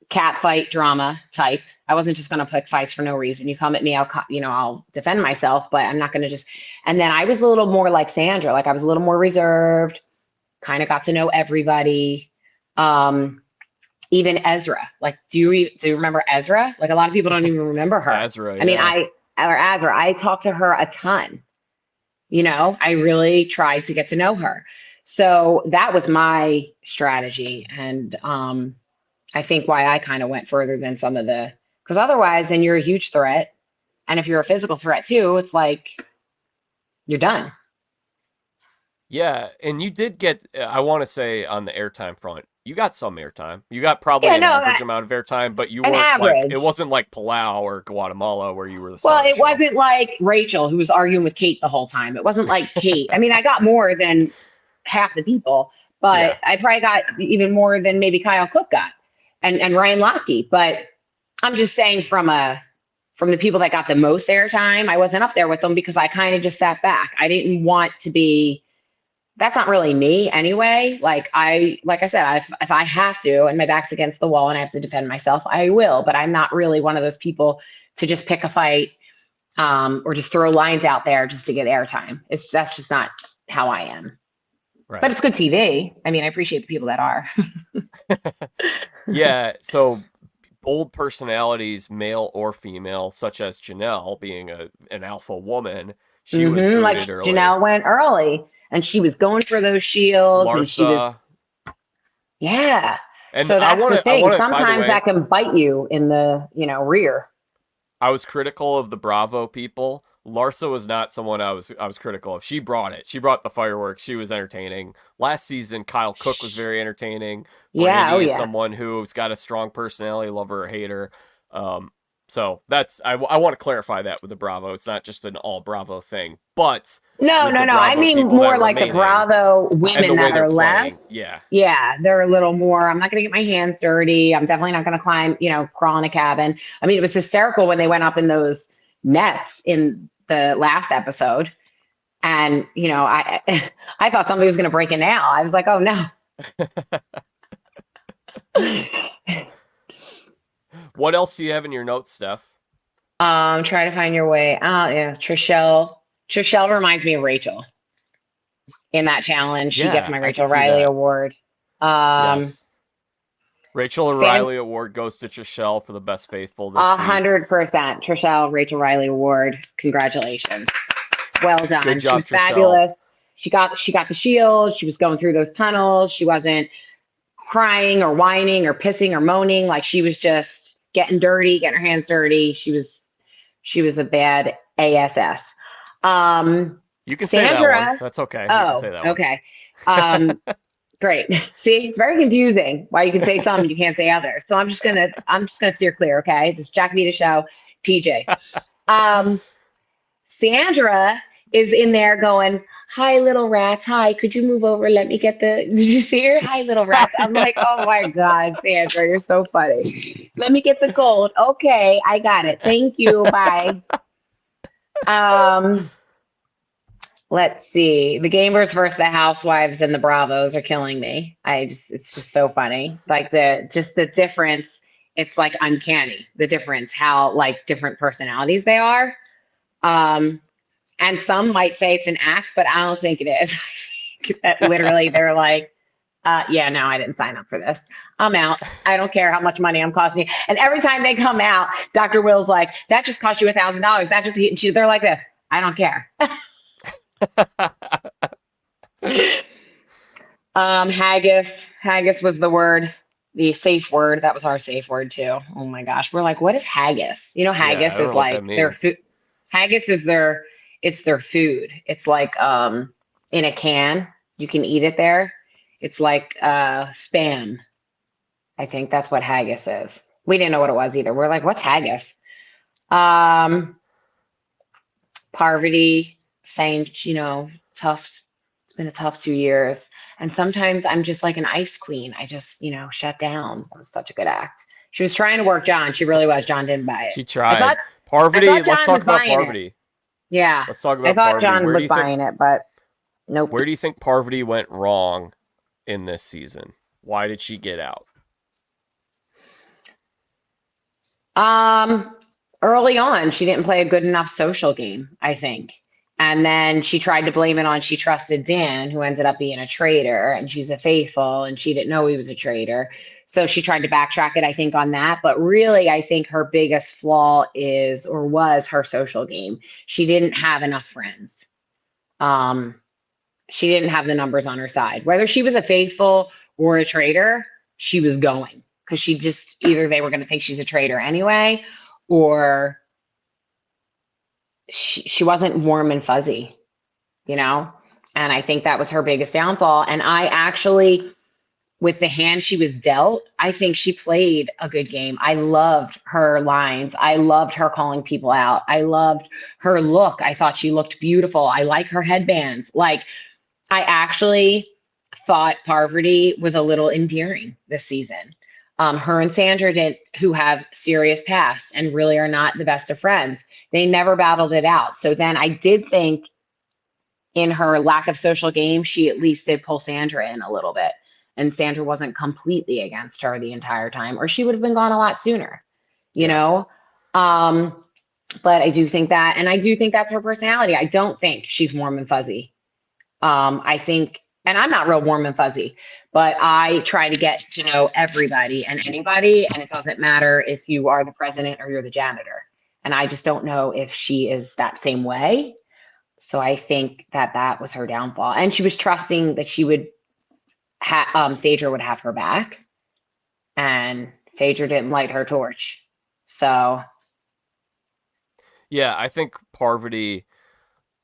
cat fight drama type. I wasn't just going to pick fights for no reason. You come at me, I'll defend myself, but I'm not going to just. And then I was a little more like Sandra, like I was a little more reserved, kind of got to know everybody. Even Ezra, like, do you remember Ezra? Like a lot of people don't even remember her. Ezra, yeah. I mean, Ezra, I talked to her a ton. I really tried to get to know her. So that was my strategy. And I think why I kind of went further than some of because otherwise then you're a huge threat. And if you're a physical threat too, it's like you're done. Yeah, and you did get, I want to say on the airtime front, you got some airtime. You got probably an average amount of airtime, but you weren't average. Like, it wasn't like Palau or Guatemala where you were the Well, it wasn't like Rachel who was arguing with Kate the whole time. It wasn't like Kate. I mean, I got more than half the people, but I probably got even more than maybe Kyle Cook got and Ryan Lochte. But I'm just saying from the people that got the most airtime, I wasn't up there with them because I kind of just sat back. I didn't want to be. That's not really me anyway. Like I said, if I have to and my back's against the wall and I have to defend myself, I will. But I'm not really one of those people to just pick a fight or just throw lines out there just to get airtime. That's just not how I am. Right. But it's good TV. I mean, I appreciate the people that are. Yeah. So bold personalities, male or female, such as Janelle being an alpha woman, she was booted like early. Janelle went early. And she was going for those shields. LaGrossa. And she was, yeah. And so that's the thing. Sometimes that can bite you in the, rear. I was critical of the Bravo people. LaGrossa was not someone I was critical of. She brought it. She brought the fireworks. She was entertaining. Last season, Kyle Cook was very entertaining. Brandy is someone who's got a strong personality, love her or hate her. So that's I want to clarify that with the Bravo. It's not just an all Bravo thing, but no. I mean more like the Bravo women that are left. Yeah, they're a little more. I'm not going to get my hands dirty. I'm definitely not going to climb, crawl in a cabin. I mean, it was hysterical when they went up in those nets in the last episode, and I thought somebody was going to break a nail. I was like, oh no. What else do you have in your notes, Steph? Try to find your way. Oh, yeah. Trishelle. Trishelle reminds me of Rachel in that challenge. She gets my Rachel Riley award. Yes. Rachel Riley award goes to Trishelle for the best faithful this 100%. Trishelle, Rachel Riley award. Congratulations. Well done. Good job, she was Trishelle. Fabulous. She got the shield. She was going through those tunnels. She wasn't crying or whining or pissing or moaning. Like she was just getting dirty, getting her hands dirty. She was a bad ASS. You can Sandra, say that one. That's okay. Oh, you can say that okay. Great. See, it's very confusing why you can say some and you can't say others. So I'm just gonna steer clear. Okay, this is Jack Vita show, PJ. Sandra is in there going, hi, little rats. Hi, could you move over? Let me get did you see her? Hi, little rats. I'm like, oh my God, Sandra, you're so funny. Let me get the gold. Okay, I got it. Thank you. Bye. Let's see. The Gamers versus the Housewives and the Bravos are killing me. It's just so funny. Like the difference. It's like uncanny. The difference, how like different personalities they are. And some might say it's an act, but I don't think it is. Literally, they're like, yeah, no, I didn't sign up for this. I'm out. I don't care how much money I'm costing you. And every time they come out, Dr. Will's like, that just cost you $1,000. That just, they're like this. I don't care. Haggis was the safe word. That was our safe word too. Oh my gosh. We're like, what is haggis? Haggis is like their food. Haggis is their food. It's like in a can. You can eat it there. It's like spam. I think that's what haggis is. We didn't know what it was either. We're like, what's haggis? Um, Parvati saying, tough. It's been a tough 2 years. And sometimes I'm just like an ice queen. I just, shut down. It was such a good act. She was trying to work John. She really was. John didn't buy it. She I tried. thought I Parvati, thought let's John talk was about buying it. Parvati. Yeah. Let's talk I about thought Parvati. John was buying it, but nope. Where do you think Parvati went wrong in this season? Why did she get out? Um, Early on, she didn't play a good enough social game, I think. And then she tried to blame it on she trusted Dan, who ended up being a traitor, and she's a faithful, and she didn't know he was a traitor. So she tried to backtrack it, I think, on that. But really, I think her biggest flaw is or was her social game. She didn't have enough friends. Um, she didn't have the numbers on her side. Whether she was a faithful or a traitor, she was going because she just either they were going to think she's a traitor anyway, or she wasn't warm and fuzzy, you know? And I think that was her biggest downfall. And I actually, with the hand she was dealt, I think she played a good game. I loved her lines. I loved her calling people out. I loved her look. I thought she looked beautiful. I like her headbands. Like, I actually thought Parvati was a little endearing this season. Her and Sandra did, who have serious pasts and really are not the best of friends. They never battled it out. So then I did think in her lack of social game, she at least did pull Sandra in a little bit. And Sandra wasn't completely against her the entire time, or she would have been gone a lot sooner, you Yeah. know? But I do think that, and I do think that's her personality. I don't think she's warm and fuzzy. I think, and I'm not real warm and fuzzy, but I try to get to know everybody and anybody, and it doesn't matter if you are the president or you're the janitor. And I just don't know if she is that same way. So I think that that was her downfall, and she was trusting that she would Phaedra would have her back, and Phaedra didn't light her torch. So Yeah, I think Parvati,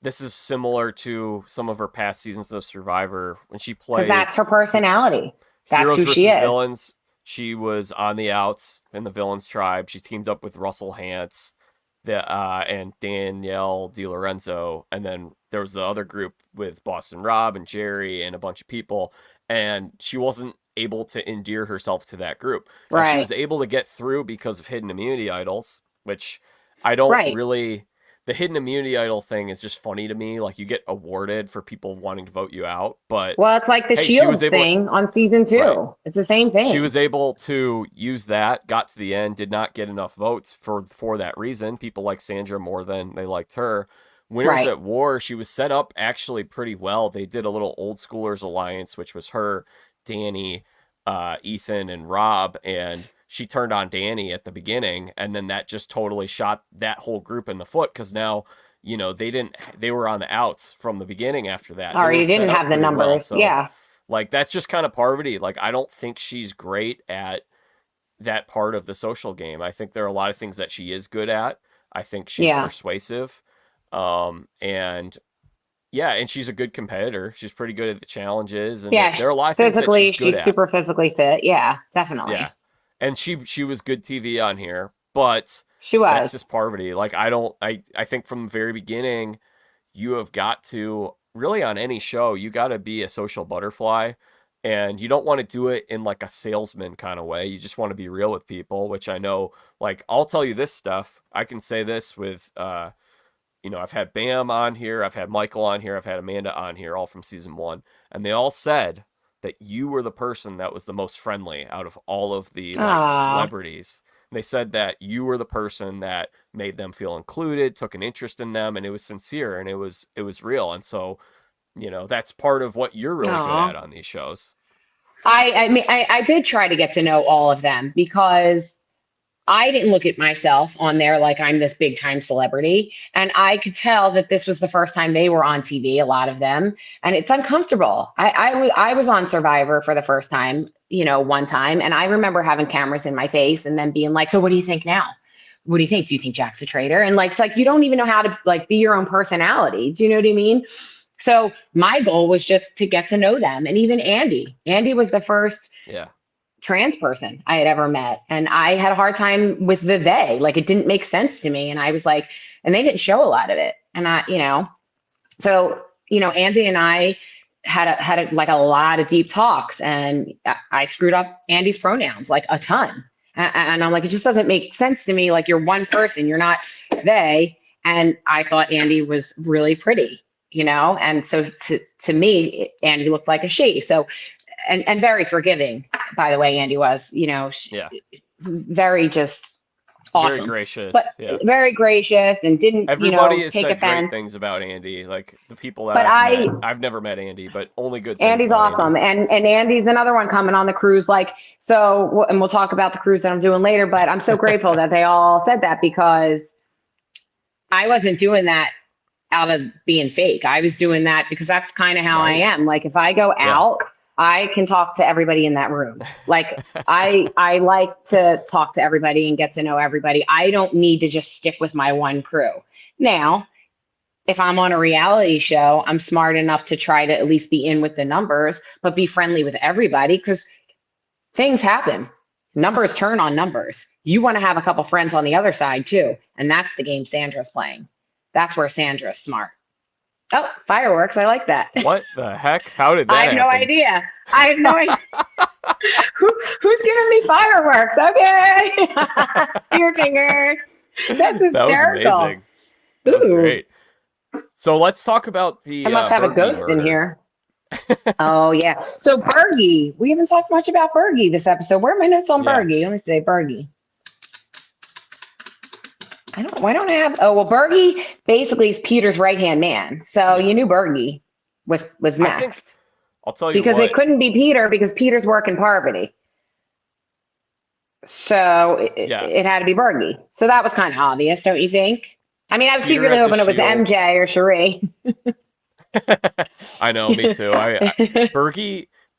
this is similar to some of her past seasons of Survivor when she because played that's her personality. That's Heroes who she versus is. Villains. She was on the outs in the Villains tribe. She teamed up with Russell Hantz and Danielle DiLorenzo. And then there was the other group with Boston Rob and Jerry and a bunch of people. And she wasn't able to endear herself to that group. Now, she Right. was able to get through because of hidden immunity idols, which I don't Right. really. The hidden immunity idol thing is just funny to me. Like, you get awarded for people wanting to vote you out. But Well, it's like the hey, she was Shield able to. thing on season Right. two. It's the same She thing. was able to use that, got to the end, did not get enough votes for that reason. People like Sandra more than they liked her. Winners Right. at War, she was set up actually pretty well. They did a little old schoolers alliance, which was her, Danny, Ethan, and Rob, and she turned on Danny at the beginning, and then that just totally shot that whole group in the foot because now, they were on the outs from the beginning after that. They were Already set didn't up have the pretty well. numbers. So Yeah. like that's just kind of Parvati. Like I don't think she's great at that part of the social game. I think there are a lot of things that she is good at. I think she's Yeah. persuasive. And yeah, and she's a good competitor. She's pretty good at the challenges and Yeah. there are a lot of things that Physically, she's good she's at. super physically fit. Yeah, Yeah. definitely. And she was good TV on here, but She that's was. just Parvati. Like I think from the very beginning you have got to really on any show, you got to be a social butterfly and you don't want to do it in like a salesman kind of way. You just want to be real with people, which I know like I'll tell you this stuff. I can say this with I've had Bam on here, I've had Michael on here, I've had Amanda on here all from season 1 and they all said that you were the person that was the most friendly out of all of the like Ah. celebrities. And they said that you were the person that made them feel included, took an interest in them, and it was sincere and it was real. And so, that's part of what you're really good Aw. at on these shows. I mean, I did try to get to know all of them because I didn't look at myself on there like I'm this big time celebrity. And I could tell that this was the first time they were on TV, a lot of them. And it's uncomfortable. I was on Survivor for the first time, one time. And I remember having cameras in my face and then being like, so what do you think now? what do you think? Do you think Jack's a traitor? And like, it's like, you don't even know how to like be your own personality. Do you know what I mean? So my goal was just to get to know them. And even Andy was the first Yeah. trans person I had ever met. And I had a hard time with the they, like, it didn't make sense to me. And I was like, and they didn't show a lot of it. And so, Andy and I had like a lot of deep talks, and I screwed up Andy's pronouns like a ton. And I'm like, it just doesn't make sense to me. Like, you're one person, you're not they. And I thought Andy was really pretty, and so to me, Andy looked like a she. So, and very forgiving, by the way, Andy was, Yeah. very just awesome. Very gracious. But yeah. Very gracious, and didn't, Everybody has take said offense. great things about Andy. Like the people that But I've never met Andy, but only good things. Andy's about awesome. Andy. And Andy's another one coming on the cruise. Like, so, and we'll talk about the cruise that I'm doing later, but I'm so grateful that they all said that, because I wasn't doing that out of being fake. I was doing that because that's kind of how I am. Like, if I go out, I can talk to everybody in that room. Like, I like to talk to everybody and get to know everybody. I don't need to just stick with my one crew. Now, if I'm on a reality show, I'm smart enough to try to at least be in with the numbers, but be friendly with everybody, because things happen. Numbers turn on numbers. You want to have a couple friends on the other side too. And that's the game Sandra's playing. That's where Sandra's smart. Oh, fireworks. I like that. What the heck? How did that I have no happen? idea. I have no idea. Who's giving me fireworks? Okay. Spear fingers. That's hysterical. That was amazing. That was great. So let's talk about the I must have Bergie a ghost murder. in here. Oh, yeah. So Bergie. We haven't talked much about Bergie this episode. Where are my notes on Bergie? Let me say Bergie. Why don't I have? Oh, well, Bergie basically is Peter's right-hand man. So you knew Bergie was next. I'll tell you because what. It couldn't be Peter, because Peter's working Parvati. So it had to be Bergie. So that was kind of obvious, don't you think? I mean, I was secretly hoping it was MJ or Sheree. I know, me too.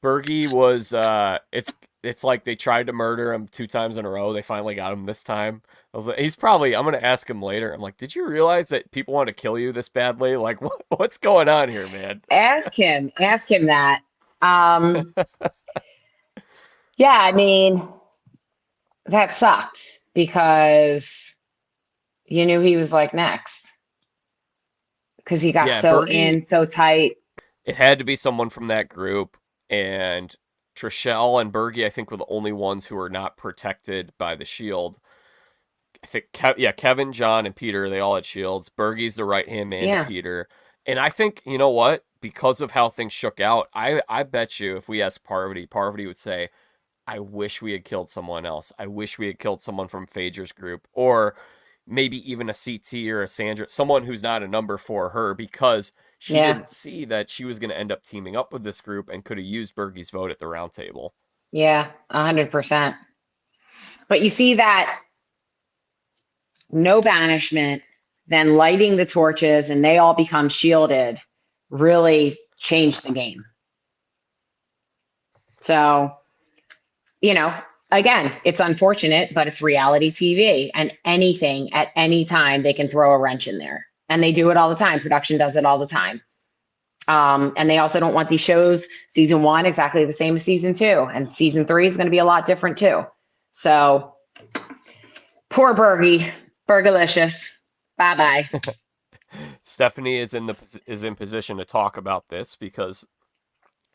Bergie was it's like they tried to murder him 2 times in a row. They finally got him this time. I was like, I'm gonna ask him later. I'm like, did you realize that people want to kill you this badly? Like, what's going on here, man? Ask him that. Yeah, I mean, that sucked, because you knew he was like next, because he got Bergie, so tight. It had to be someone from that group, and Trishelle and Bergie, I think, were the only ones who were not protected by the shield. I think, Kevin, John, and Peter, they all had shields. Bergie's the right-hand man to Peter. And I think, you know what? Because of how things shook out, I bet you if we asked Parvati would say, I wish we had killed someone else. I wish we had killed someone from Phaedra's group, or maybe even a CT or a Sandra, someone who's not a number for her, because she didn't see that she was going to end up teaming up with this group and could have used Bergie's vote at the round table. Yeah, 100%. But you see that no banishment, then lighting the torches and they all become shielded, really changed the game. So, again, it's unfortunate, but it's reality TV, and anything at any time they can throw a wrench in there, and they do it all the time. Production does it all the time. And they also don't want these shows, season 1 exactly the same as season 2, and season 3 is going to be a lot different too. So poor Bergalicious. Bye-bye. Stephenie is in position to talk about this, because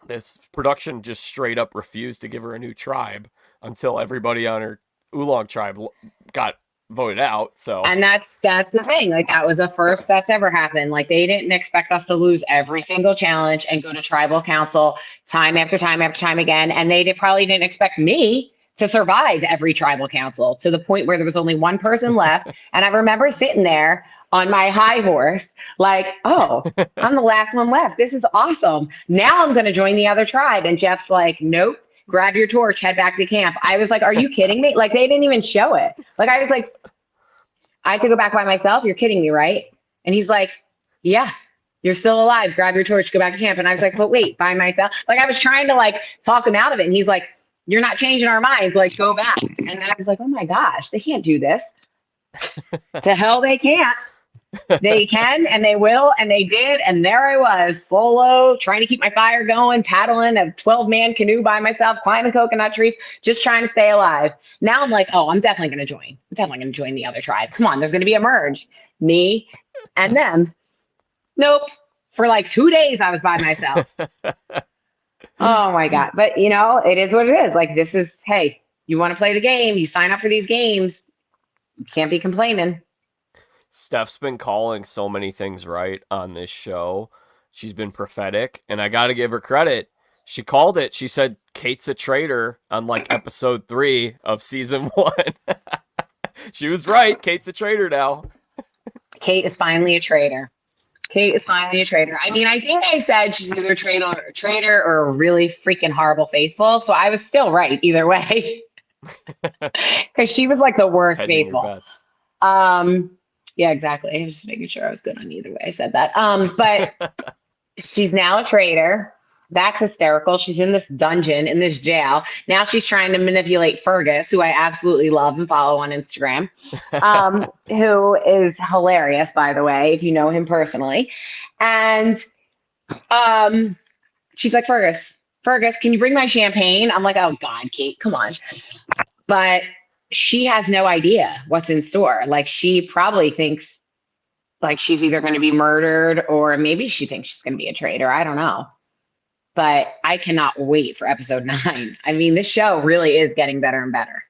this production just straight up refused to give her a new tribe until everybody on her Oolong tribe got voted out. So, and that's the thing. Like, that was the first that's ever happened. Like, they didn't expect us to lose every single challenge and go to tribal council time after time after time again. And they probably didn't expect me to survive every tribal council, to the point where there was only one person left. And I remember sitting there on my high horse, like, oh, I'm the last one left. This is awesome. Now I'm going to join the other tribe. And Jeff's like, nope, grab your torch, head back to camp. I was like, are you kidding me? Like, they didn't even show it. Like, I was like, I have to go back by myself. You're kidding me, right? And he's like, yeah, you're still alive. Grab your torch, go back to camp. And I was like, but wait, by myself? Like, I was trying to like talk him out of it. And he's like, you're not changing our minds. Like, go back. And I was like, oh my gosh, they can't do this. To hell they can't. They can and they will and they did. And there I was, solo, trying to keep my fire going, paddling a 12-man canoe by myself, climbing coconut trees, just trying to stay alive. Now I'm like, oh, I'm definitely going to join. I'm definitely going to join the other tribe. Come on, there's going to be a merge. Me and them. Nope. For like 2 days, I was by myself. Oh my God. But you know, it is what it is. Like, this is, hey, you want to play the game, you sign up for these games. You can't be complaining. Steph's been calling so many things right on this show. She's been prophetic, and I got to give her credit. She called it. She said Kate's a traitor on like episode 3 of season 1. She was right. Kate's a traitor now. Kate is finally a traitor. Kate is finally a traitor. I mean, I think I said she's either a traitor or really freaking horrible faithful. So I was still right either way. Because she was like the worst Hedging your faithful. bets. Yeah, exactly. I was just making sure I was good on either way I said that. But she's now a traitor. That's hysterical. She's in this dungeon, in this jail. Now she's trying to manipulate Fergus, who I absolutely love and follow on Instagram, who is hilarious, by the way, if you know him personally. And she's like, Fergus, can you bring my champagne? I'm like, oh God, Kate, come on. But she has no idea what's in store. Like, she probably thinks like she's either going to be murdered or maybe she thinks she's going to be a traitor. I don't know. But I cannot wait for episode 9. I mean, this show really is getting better and better.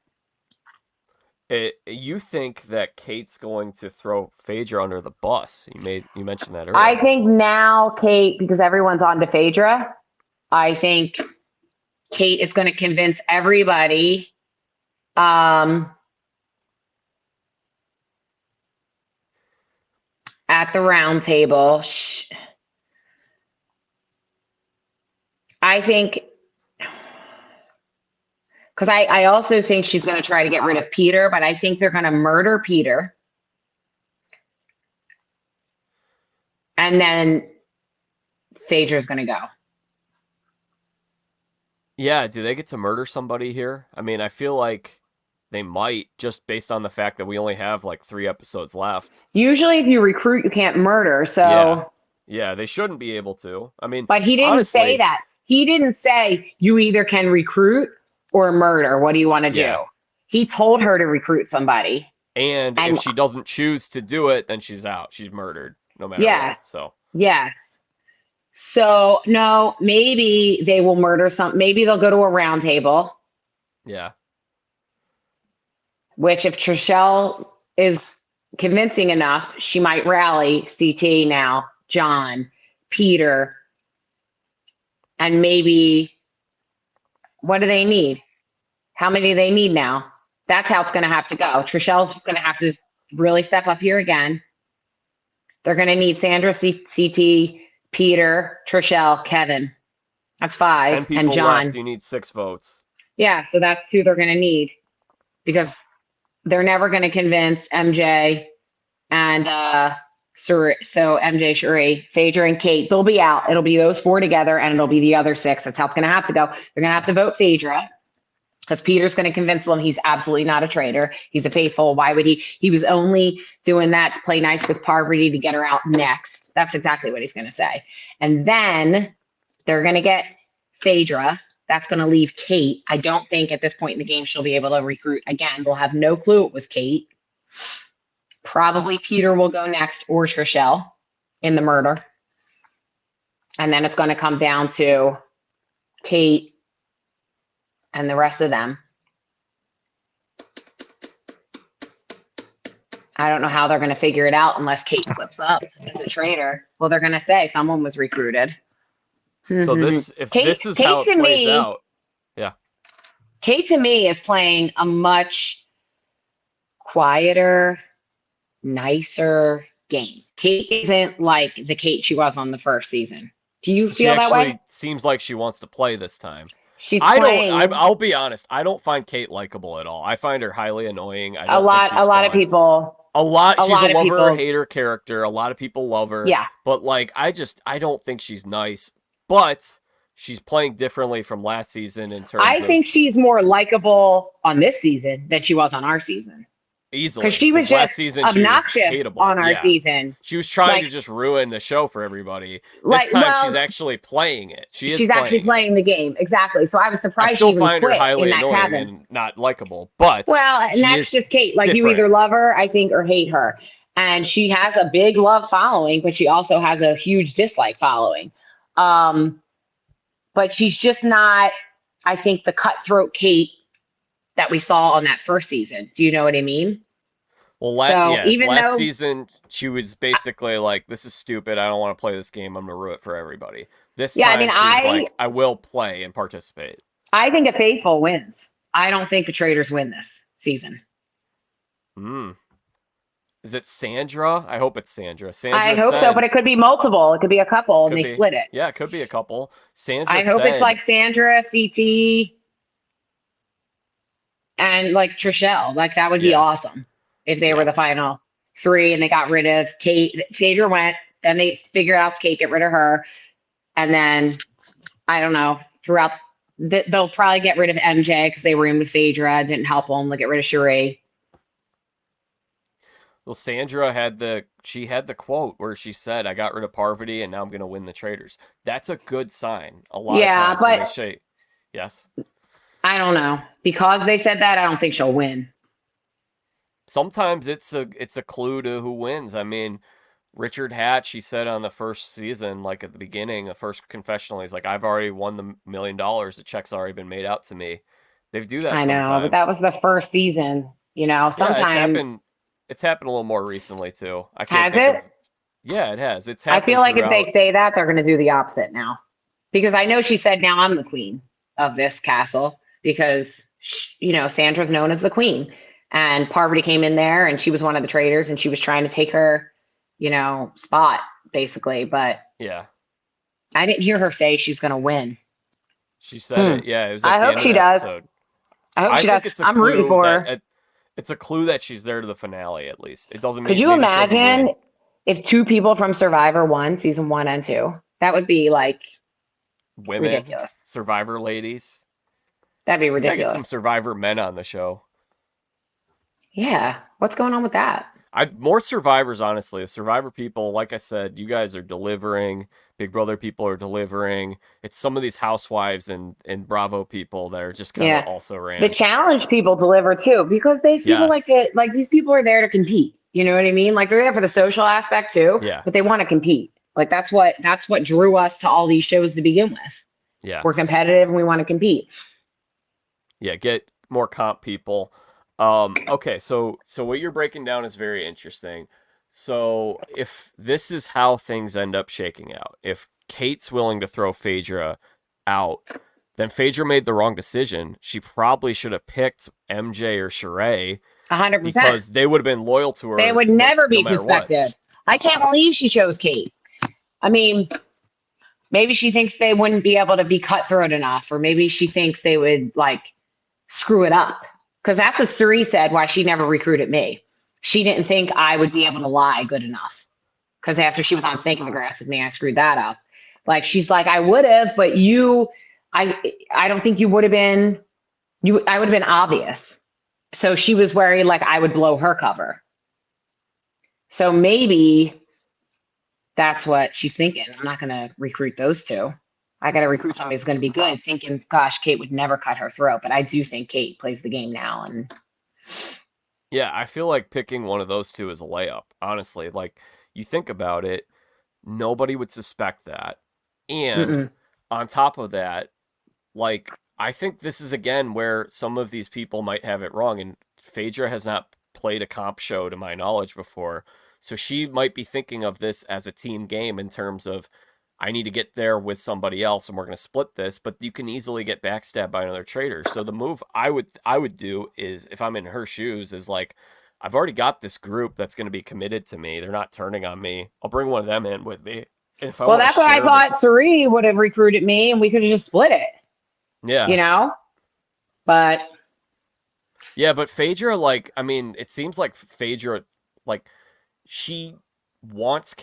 You think that Kate's going to throw Phaedra under the bus? You mentioned that earlier. I think now Kate, because everyone's on to Phaedra, I think Kate is going to convince everybody at the round table. I think, because I also think she's going to try to get rid of Peter, but I think they're going to murder Peter. And then Phaedra's going to go. Yeah, do they get to murder somebody here? I mean, I feel like they might, just based on the fact that we only have like 3 episodes left. Usually if you recruit, you can't murder, so... Yeah, they shouldn't be able to. I mean, but he didn't say that. He didn't say you either can recruit or murder. What do you want to do? He told her to recruit somebody. And if she doesn't choose to do it, then she's out. She's murdered, no matter what. So yes. So no, maybe they will murder maybe they'll go to a round table. Yeah. Which, if Trishelle is convincing enough, she might rally CT now, John, Peter, and maybe, what do they need? How many do they need now? That's how it's going to have to go. Trishelle's going to have to really step up here again. They're going to need Sandra, CT, Peter, Trishelle, Kevin. That's 5. 10 people and John. left. You need 6 votes. Yeah, so that's who they're going to need, because they're never going to convince MJ and Sheree. So MJ, Sheree, Phaedra, and Kate, they'll be out. It'll be those 4 together, and it'll be the other 6. That's how it's going to have to go. They're going to have to vote Phaedra, because Peter's going to convince them he's absolutely not a traitor. He's a faithful. Why would he? He was only doing that to play nice with Parvati to get her out next. That's exactly what he's going to say. And then they're going to get Phaedra. That's going to leave Kate. I don't think at this point in the game she'll be able to recruit again. They'll have no clue it was Kate. Probably Peter will go next, or Trishelle in the murder. And then it's going to come down to Kate and the rest of them. I don't know how they're going to figure it out unless Kate flips up as a traitor. Well, they're going to say someone was recruited. So this is how it plays out. Yeah. Kate to me is playing a much quieter, nicer game. Kate isn't like the Kate she was on the first season. Do you feel that way? She actually seems like she wants to play this time. I'll be honest. I don't find Kate likable at all. I find her highly annoying. A lot of people. She's a lover or hater character. A lot of people love her. Yeah. But like, I don't think she's nice. But she's playing differently from last season in terms of... I think she's more likable on this season than she was on our season. Easily. because she was Because last just season she was obnoxious hateable. on our Yeah. season. She was trying Like, to just ruin the show for everybody. This time she's well, actually playing it. She is she's actually playing it. playing the game. Exactly. So I was I surprised she still even find her quit in highly that annoying cabin. and not likable, but Well, and she that's is just Kate. Like, you different. either love her, I think, or hate her. And she has a big love following, but she also has a huge dislike following. But she's just not, I think, the cutthroat Kate that we saw on that first season. Do you know what I mean? Well, So even last though, season she was basically like, "This is stupid. I don't want to play this game. I'm gonna ruin it for everybody." This yeah, I mean, time she's like, "I will play and participate." I think a faithful wins. I don't think the Traitors win this season. Hmm. Is it Sandra? I hope it's Sandra. I Sandra hope so, but said, it could be multiple. It could be a couple, and could they be. split it. Yeah, it could be a couple. Sandra I hope it's said, like Sandra, CT, and like Trishelle. Like, that would be yeah, awesome if they were yeah. the final three and they got rid of Kate. Phaedra went, then they figured out Kate, get rid of her, and then I don't know. Throughout, they'll probably get rid of MJ because they were in with Phaedra, didn't help them. They'll get rid of Sheree. Well, Sandra had the quote where she said, "I got rid of Parvati and now I'm gonna win the Traitors." That's a good sign. A lot of Yeah, times when they but say, yes. I don't know, because they said that. I don't think she'll win. Sometimes it's a clue to who wins. I mean, Richard Hatch, he said on the first season, like at the beginning, the first confessional, he's like, "I've already won the $1 million. The check's already been made out to me." They do that I know, but that sometimes. was the first season. Yeah, it's Sometimes happened. It's happened a little more recently too. I can't has think of. it? Yeah, it has. It's I feel happened like if they throughout. say that, they're going to do the opposite now, because I know she said, "Now I'm the queen of this castle," because Sandra's known as the queen, and Parvati came in there, and she was one of the traitors, and she was trying to take her, spot basically. But Yeah, I didn't hear her say she's going to win. she said Hmm. it. Yeah, it was at I the hope end of she the does. episode. I hope I she does. think it's a I'm rooting clue for that her. it's a clue that she's there to the finale. At least it doesn't Could mean you maybe she doesn't imagine win. if two people from Survivor won season 1 and 2? That would be like Women, ridiculous. Survivor ladies. That'd be We gotta get some ridiculous. Survivor men on the show. Yeah. What's going on with that? More survivors, honestly. The survivor people, like I said, you guys are delivering. Big Brother people are delivering. It's some of these housewives and Bravo people that are just kind of Yeah. also The ran. challenge people deliver too, because they feel like Yes. it, like these people are there to compete. You know what I mean? Like, they're there for the social aspect too, Yeah. but they want to compete. Like, that's what drew us to all these shows to begin with. Yeah. We're competitive and we want to compete. Yeah. Get more comp people. Okay, so what you're breaking down is very interesting. So if this is how things end up shaking out, if Kate's willing to throw Phaedra out, then Phaedra made the wrong decision. She probably should have picked MJ or Sheree 100%. because they would have been loyal to They her would never no be matter what. suspected. I can't believe she chose Kate. I mean, maybe she thinks they wouldn't be able to be cutthroat enough, or maybe she thinks they would like screw it up. Because that's what Sheree said why she never recruited me. She didn't think I would be able to lie good enough. Because after she was on Thinking the Grass with me, I screwed that up. Like, she's like, I would have, but I don't think you would have been. I would have been obvious. So she was worried like I would blow her cover. So maybe that's what she's thinking. I'm not going to recruit those two. I got to recruit somebody who's going to be good, thinking, gosh, Kate would never cut her throat. But I do think Kate plays the game now. And Yeah, I feel like picking one of those two is a layup. Honestly, like you think about it, nobody would suspect that. And mm-mm. on top of that, like I think this is again where some of these people might have it wrong. And Phaedra has not played a comp show to my knowledge before. So she might be thinking of this as a team game in terms of I need to get there with somebody else and we're going to split this, but you can easily get backstabbed by another traitor. So the move I would do is if I'm in her shoes is like I've already got this group that's going to be committed to me. They're not turning on me. I'll bring one of them in with me. And if I Well, want to that's what I share thought this, Sheree would have recruited me and we could have just split it, yeah. you know? But Yeah, but Phaedra, like, I mean, it seems like Phaedra, like, she wants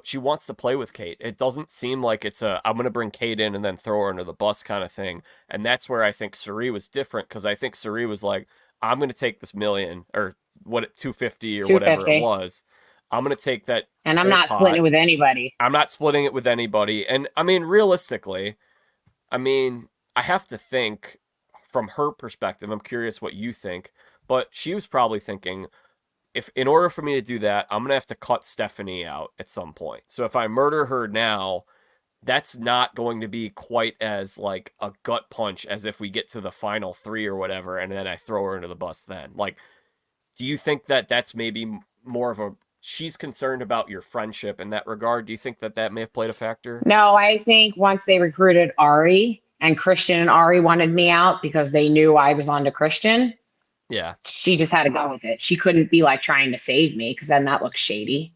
she wants to play with Kate. It doesn't seem like it's I'm going to bring Kate in and then throw her under the bus kind of thing. And that's where I think Sheree was different because I think Sheree was like, I'm going to take this million or what 250 or whatever it 250. was. I'm gonna take that And I'm whole not splitting pot. it with anybody. I'm not splitting it with anybody. And I mean, realistically, I mean, I have to think from her perspective. I'm curious what you think, but she was probably thinking, if in order for me to do that, I'm gonna have to cut Stephenie out at some point. So if I murder her now, that's not going to be quite as like a gut punch as if we get to the final three or whatever, and then I throw her into the bus. Then, like, do you think that that's maybe more of a she's concerned about your friendship in that regard? Do you think that that may have played a factor? No, I think once they recruited Ari and Christian and Ari wanted me out because they knew I was on to Christian, Yeah. she just had to go with it. She couldn't be like trying to save me because then that looks shady.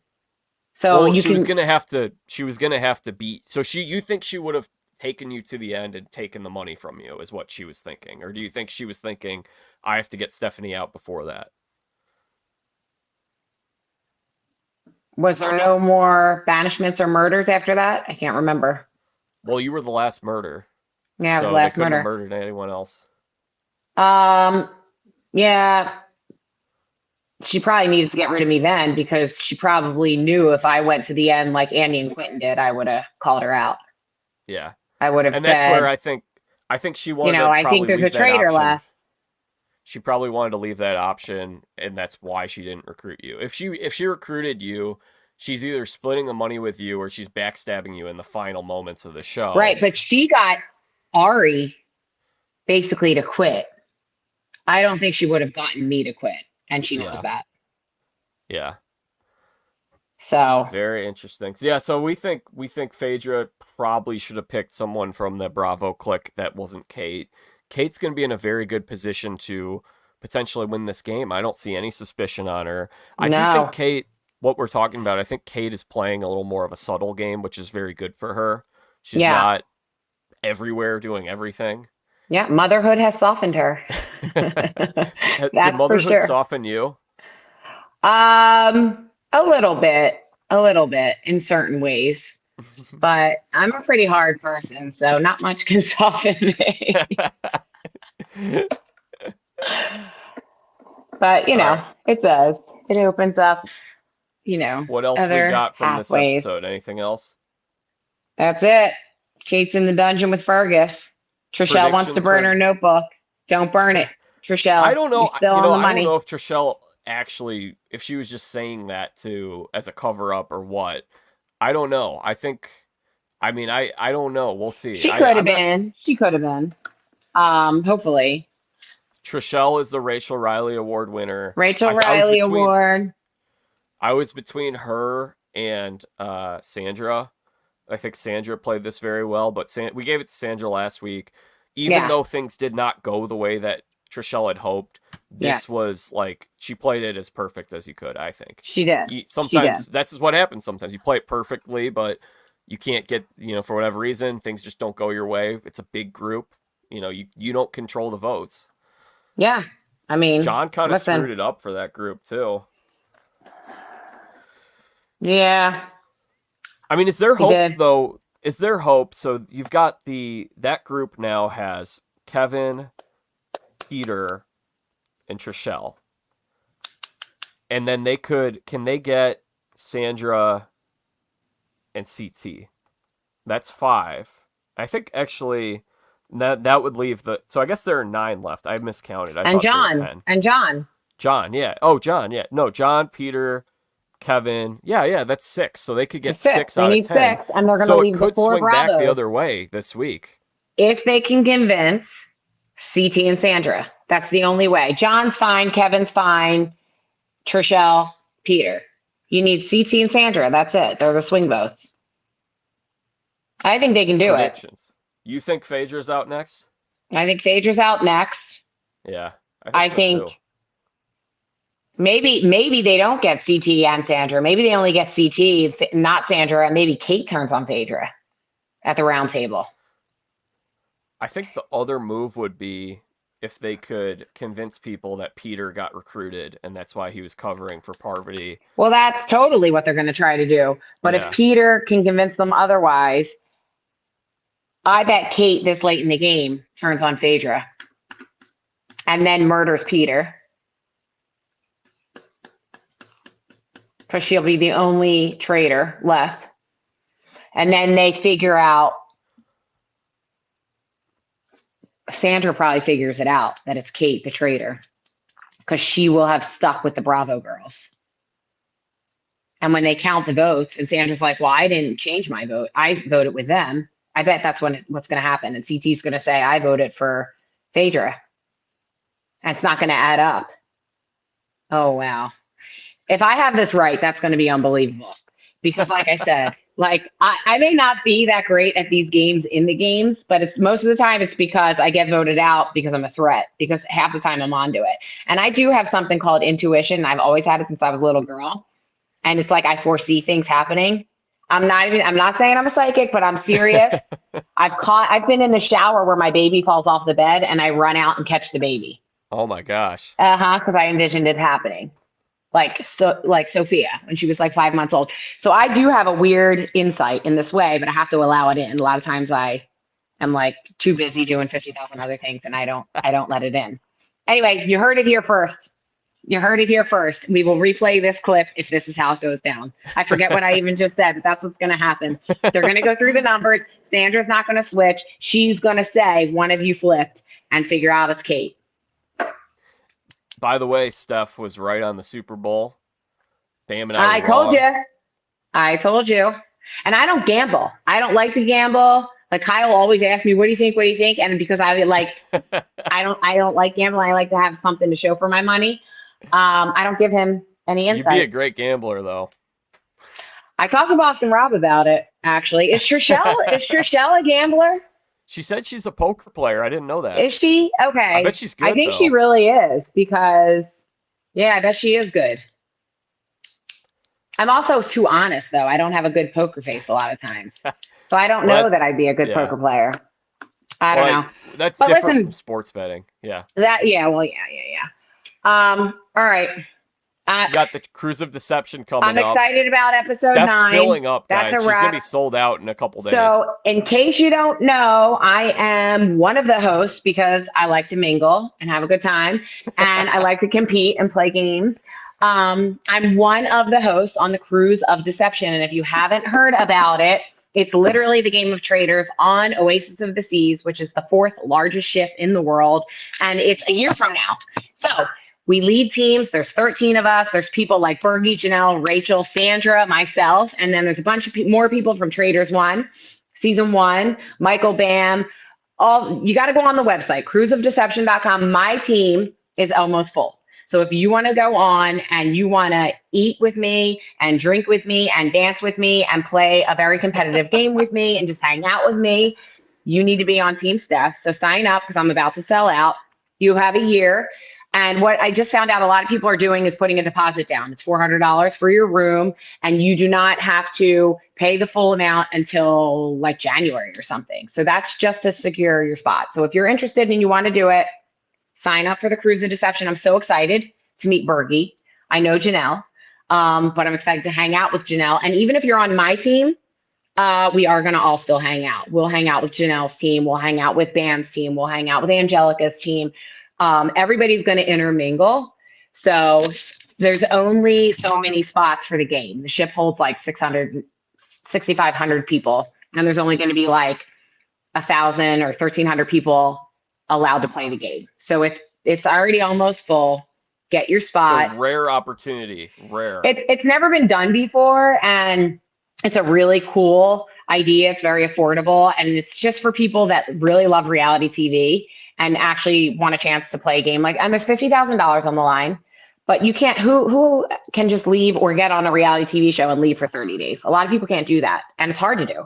So Well, you she was can, gonna have to. She was gonna have to beat. So she, you think she would have taken you to the end and taken the money from you? Is what she was thinking, or do you think she was thinking I have to get Stephenie out before that? was there no more banishments or murders after that? I can't remember. Well, you were the last murder, Yeah, it was the so they last couldn't have murder. murdered anyone else. Um, yeah, she probably needed to get rid of me then because she probably knew if I went to the end like Andy and Quentin did, I would have called her out. Yeah, I would have and that's where said, I think she you wanted know, to I think probably there's a leave that traitor option. left. She probably wanted to leave that option, and that's why she didn't recruit you. If she recruited you, she's either splitting the money with you or she's backstabbing you in the final moments of the Right. show. But she got Ari basically to quit. I don't think she would have gotten me to quit. And she knows Yeah, that. yeah. So, Very interesting. So, yeah, so we think Phaedra probably should have picked someone from the Bravo clique that wasn't Kate. Kate's going to be in a very good position to potentially win this game. I don't see any suspicion on her. I do think no. Kate, what we're talking about, I think Kate is playing a little more of a subtle game, which is very good for her. She's Yeah. not everywhere doing everything. Yeah. Motherhood has softened her. Did That's for motherhood sure. soften you? A little bit in certain ways. But I'm a pretty hard person, so not much can soften me. But, All right. it does. It opens up, you know, What else we other got from this pathways. episode? Anything else? That's it. Kate's in the dungeon with Fergus. Trishelle wants to Predictions burn for her notebook. Don't burn it, I Trishelle. don't You're know. still You on know, the I don't know money. if Trishelle actually, if she was just saying that to as a cover up or what. I don't know. I think. I mean, I don't know. We'll see. She could have I'm not. been. She could have been. Hopefully. Trishelle is the Rachel Riley Award winner. Rachel I was Riley between. Award. I was between her and Sandra. I think Sandra played this very well, but we gave it to Sandra last week. Even Yeah. though things did not go the way that Trishelle had hoped, this Yes. was like she played it as perfect as you could, I think. She did. She Sometimes did. that's just what happens. Sometimes you play it perfectly, but you can't get, for whatever reason, things just don't go your way. It's a big group. You don't control the votes. Yeah. I mean, John kind of listen. screwed it up for that group too. Yeah, I mean, is there he hope did. though? Is there hope? So you've got that group now has Kevin, Peter, and Trishelle, and then can they get Sandra and CT? That's five. I think actually that would leave so I guess there are nine left. I miscounted. I And thought there were John. 10. And John. John, yeah. Oh, John, yeah. No, John, Peter, Kevin. Yeah, that's six. So they could get That's six. six They out of need 10. six, and they're going to So it leave the could four swing back the Bravos. other way this week. If they can convince CT and Sandra. That's the only way. John's fine. Kevin's fine. Trishelle, Peter. You need CT and Sandra. That's it. They're the swing votes. I think they can do it. Predictions. You think Phaedra's out next? I think Phaedra's out next. Yeah, I so too. think maybe they don't get CT and Sandra. Maybe they only get CT, not Sandra, and maybe Kate turns on Phaedra at the round table. I think the other move would be if they could convince people that Peter got recruited and that's why he was covering for Parvati. Well, that's totally what they're going to try to do. But Yeah. if Peter can convince them otherwise, I bet Kate this late in the game turns on Phaedra and then murders Peter. because she'll be the only traitor left. And then they figure out, Sandra probably figures it out that it's Kate, the traitor, because she will have stuck with the Bravo girls. And when they count the votes, and Sandra's like, well, I didn't change my vote. I voted with them. I bet that's what's going to happen. And CT's going to say, I voted for Phaedra. And it's not going to add up. Oh, wow. If I have this right, that's going to be unbelievable. Because like I said, like I may not be that great at these games in the games, but it's most of the time it's because I get voted out because I'm a threat, because half the time I'm onto it. And I do have something called intuition. I've always had it since I was a little girl. And it's like I foresee things happening. I'm not saying I'm a psychic, but I'm serious. I've been in the shower where my baby falls off the bed and I run out and catch the baby. Oh my gosh. Because I envisioned it happening. Like Sophia when she was like 5 months old. So I do have a weird insight in this way, but I have to allow it in. A lot of times I am like too busy doing 50,000 other things and I don't let it in. Anyway, you heard it here first. You heard it here first. We will replay this clip if this is how it goes down. I forget what I even just said, but that's what's going to happen. They're going to go through the numbers. Sandra's not going to switch. She's going to say one of you flipped and figure out it's Kate. By the way, Steph was right on the Super Bowl. Bam and I told you. And I don't gamble. I don't like to gamble. Like Kyle always asks me, what do you think? What do you think? And because I like, I don't like gambling. I like to have something to show for my money. I don't give him any insight. You'd be a great gambler, though. I talked to Boston Rob about it, actually. Is Trishelle a gambler? She said she's a poker player. I didn't know that. Is she? Okay. I bet she's good, I think though. she really is because, yeah, I bet she is good. I'm also too honest, though. I don't have a good poker face a lot of times. So I don't know that I'd be a good poker player. I don't know. That's different from sports betting. Yeah. Yeah. All right. You got the Cruise of Deception coming up. I'm excited about episode 9. Steph's filling up, guys. That's a She's wrap. going to be sold out in a couple days. So in case you don't know, I am one of the hosts because I like to mingle and have a good time. And I like to compete and play games. I'm one of the hosts on the Cruise of Deception. And if you haven't heard about it, it's literally the game of Traitors on Oasis of the Seas, which is the 4th largest ship in the world. And it's a year from now. So we lead teams. There's 13 of us. There's people like Bergie, Janelle, Rachel, Sandra, myself. And then there's a bunch of more people from Traitors 1, season 1, Michael Bam. You got to go on the website, cruiseofdeception.com. My team is almost full. So if you want to go on and you want to eat with me and drink with me and dance with me and play a very competitive game with me and just hang out with me, you need to be on Team Steph. So sign up because I'm about to sell out. You have a year. And what I just found out a lot of people are doing is putting a deposit down. It's $400 for your room, and you do not have to pay the full amount until like January or something. So that's just to secure your spot. So if you're interested and you want to do it, sign up for the Cruise of Deception. I'm so excited to meet Bergie. I know Janelle, but I'm excited to hang out with Janelle. And even if you're on my team, we are going to all still hang out. We'll hang out with Janelle's team. We'll hang out with Bam's team. We'll hang out with Angelica's team. Everybody's going to intermingle. So there's only so many spots for the game. The ship holds like 6,500 people. And there's only going to be like 1,000 or 1,300 people allowed to play the game. So it's already almost full. Get your spot. It's a rare opportunity. Rare. It's never been done before. And it's a really cool idea. It's very affordable. And it's just for people that really love reality TV and actually want a chance to play a game like, and there's $50,000 on the line, but you can't, who can just leave or get on a reality TV show and leave for 30 days? A lot of people can't do that. And it's hard to do.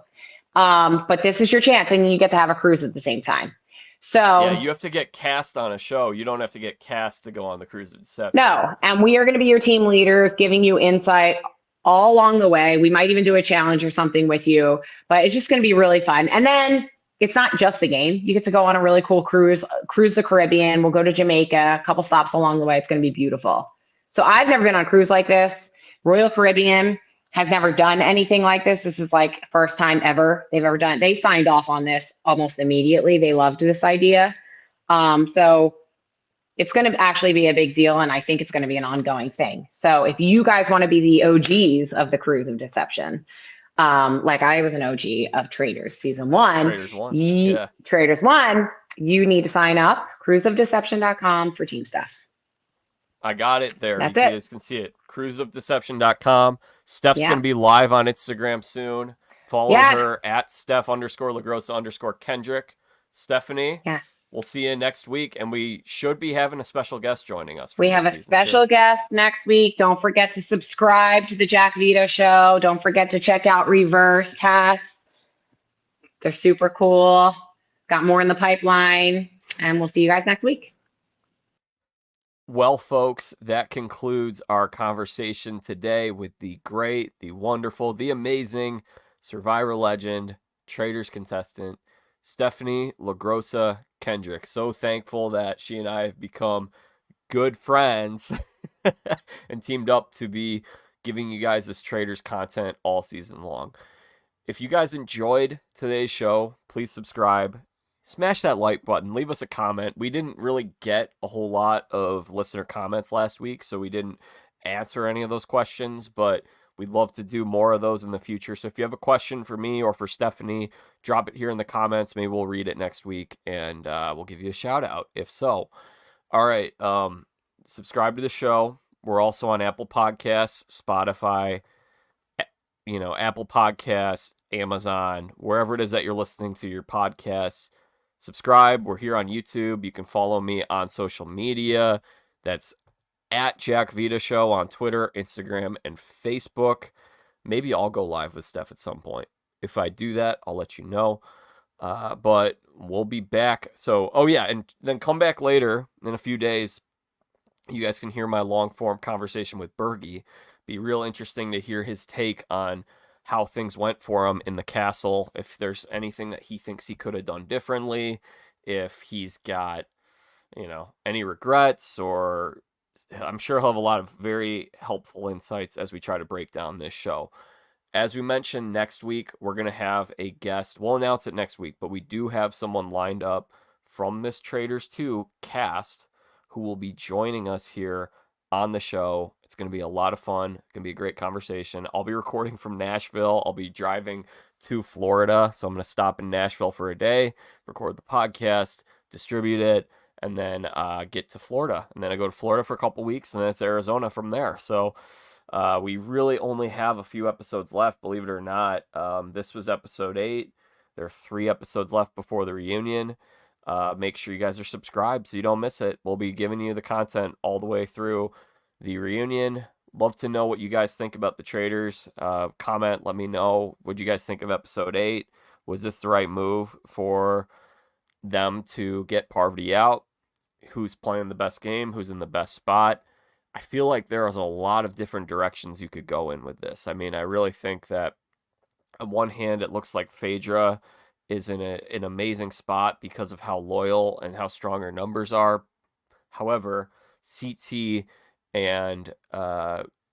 But this is your chance and you get to have a cruise at the same time. So yeah, you have to get cast on a show. You don't have to get cast to go on the Cruise of Deception. No. And we are going to be your team leaders, giving you insight all along the way. We might even do a challenge or something with you, but it's just going to be really fun. And then it's not just the game. You get to go on a really cool cruise the Caribbean. We'll go to Jamaica, a couple stops along the way. It's going to be beautiful. So I've never been on a cruise like this. Royal Caribbean has never done anything like this. This is like first time ever they've ever done it. They signed off on this almost immediately. They loved this idea. So it's going to actually be a big deal, and I think it's going to be an ongoing thing. So if you guys want to be the OGs of the Cruise of Deception, like I was an OG of Traitors season one, Traitors won. Yeah. Traitors one, you need to sign up cruiseofdeception.com for team stuff. I got it there. That's You it. guys can see it. Cruiseofdeception.com. Steph's going to be live on Instagram soon. Follow her at Steph_LaGrossa_Kendrick. Stephenie. Yes. We'll see you next week, and we should be having a special guest joining us. We have a special guest next week. Don't forget to subscribe to the Jack Vito Show. Don't forget to check out Reverse Tests. They're super cool. Got more in the pipeline, and we'll see you guys next week. Well, folks, that concludes our conversation today with the great, the wonderful, the amazing Survivor legend, Traitors contestant, Stephenie LaGrossa Kendrick. So thankful that she and I have become good friends and teamed up to be giving you guys this Traitors content all season long. If you guys enjoyed today's show, please subscribe. Smash that like button. Leave us a comment. We didn't really get a whole lot of listener comments last week, so we didn't answer any of those questions, but we'd love to do more of those in the future. So if you have a question for me or for Stephenie, drop it here in the comments. Maybe we'll read it next week, and we'll give you a shout out if so. All right. Subscribe to the show. We're also on Apple Podcasts, Spotify, Apple Podcasts, Amazon, wherever it is that you're listening to your podcasts. Subscribe. We're here on YouTube. You can follow me on social media. That's at Jack Vita Show on Twitter, Instagram, and Facebook. Maybe I'll go live with Steph at some point. If I do that, I'll let you know. But we'll be back. So, and then come back later in a few days. You guys can hear my long-form conversation with Bergie. Be real interesting to hear his take on how things went for him in the castle, if there's anything that he thinks he could have done differently, if he's got, any regrets, or I'm sure he'll have a lot of very helpful insights as we try to break down this show. As we mentioned, next week, we're going to have a guest. We'll announce it next week, but we do have someone lined up from this Traitors 2 cast who will be joining us here on the show. It's going to be a lot of fun. It's going to be a great conversation. I'll be recording from Nashville. I'll be driving to Florida, so I'm going to stop in Nashville for a day, record the podcast, distribute it, and then get to Florida. And then I go to Florida for a couple weeks, and then it's Arizona from there. So we really only have a few episodes left, believe it or not. This was episode 8. There are 3 episodes left before the reunion. Make sure you guys are subscribed so you don't miss it. We'll be giving you the content all the way through the reunion. Love to know what you guys think about the Traitors. Comment, let me know. What you guys think of episode 8? Was this the right move for them to get Parvati out? Who's playing the best game? Who's in the best spot? I feel like there is a lot of different directions you could go in with this. I mean, I really think that on one hand, it looks like Phaedra is in an amazing spot because of how loyal and how strong her numbers are. However, CT and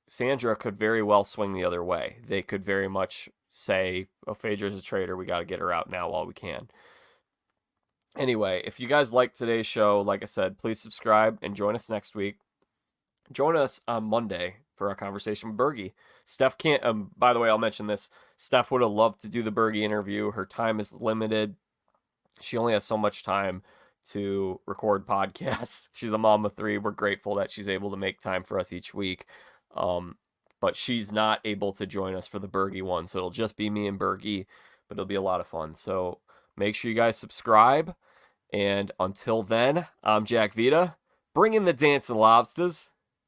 Sandra could very well swing the other way. They could very much say, oh, Phaedra's a traitor. We got to get her out now while we can. Anyway, if you guys like today's show, like I said, please subscribe and join us next week. Join us on Monday for our conversation with Bergie. Steph can't, by the way, I'll mention this. Steph would have loved to do the Bergie interview. Her time is limited. She only has so much time to record podcasts. She's a mom of 3. We're grateful that she's able to make time for us each week. But she's not able to join us for the Bergie one. So it'll just be me and Bergie, but it'll be a lot of fun. So make sure you guys subscribe. And until then, I'm Jack Vita, bringing the dancing lobsters.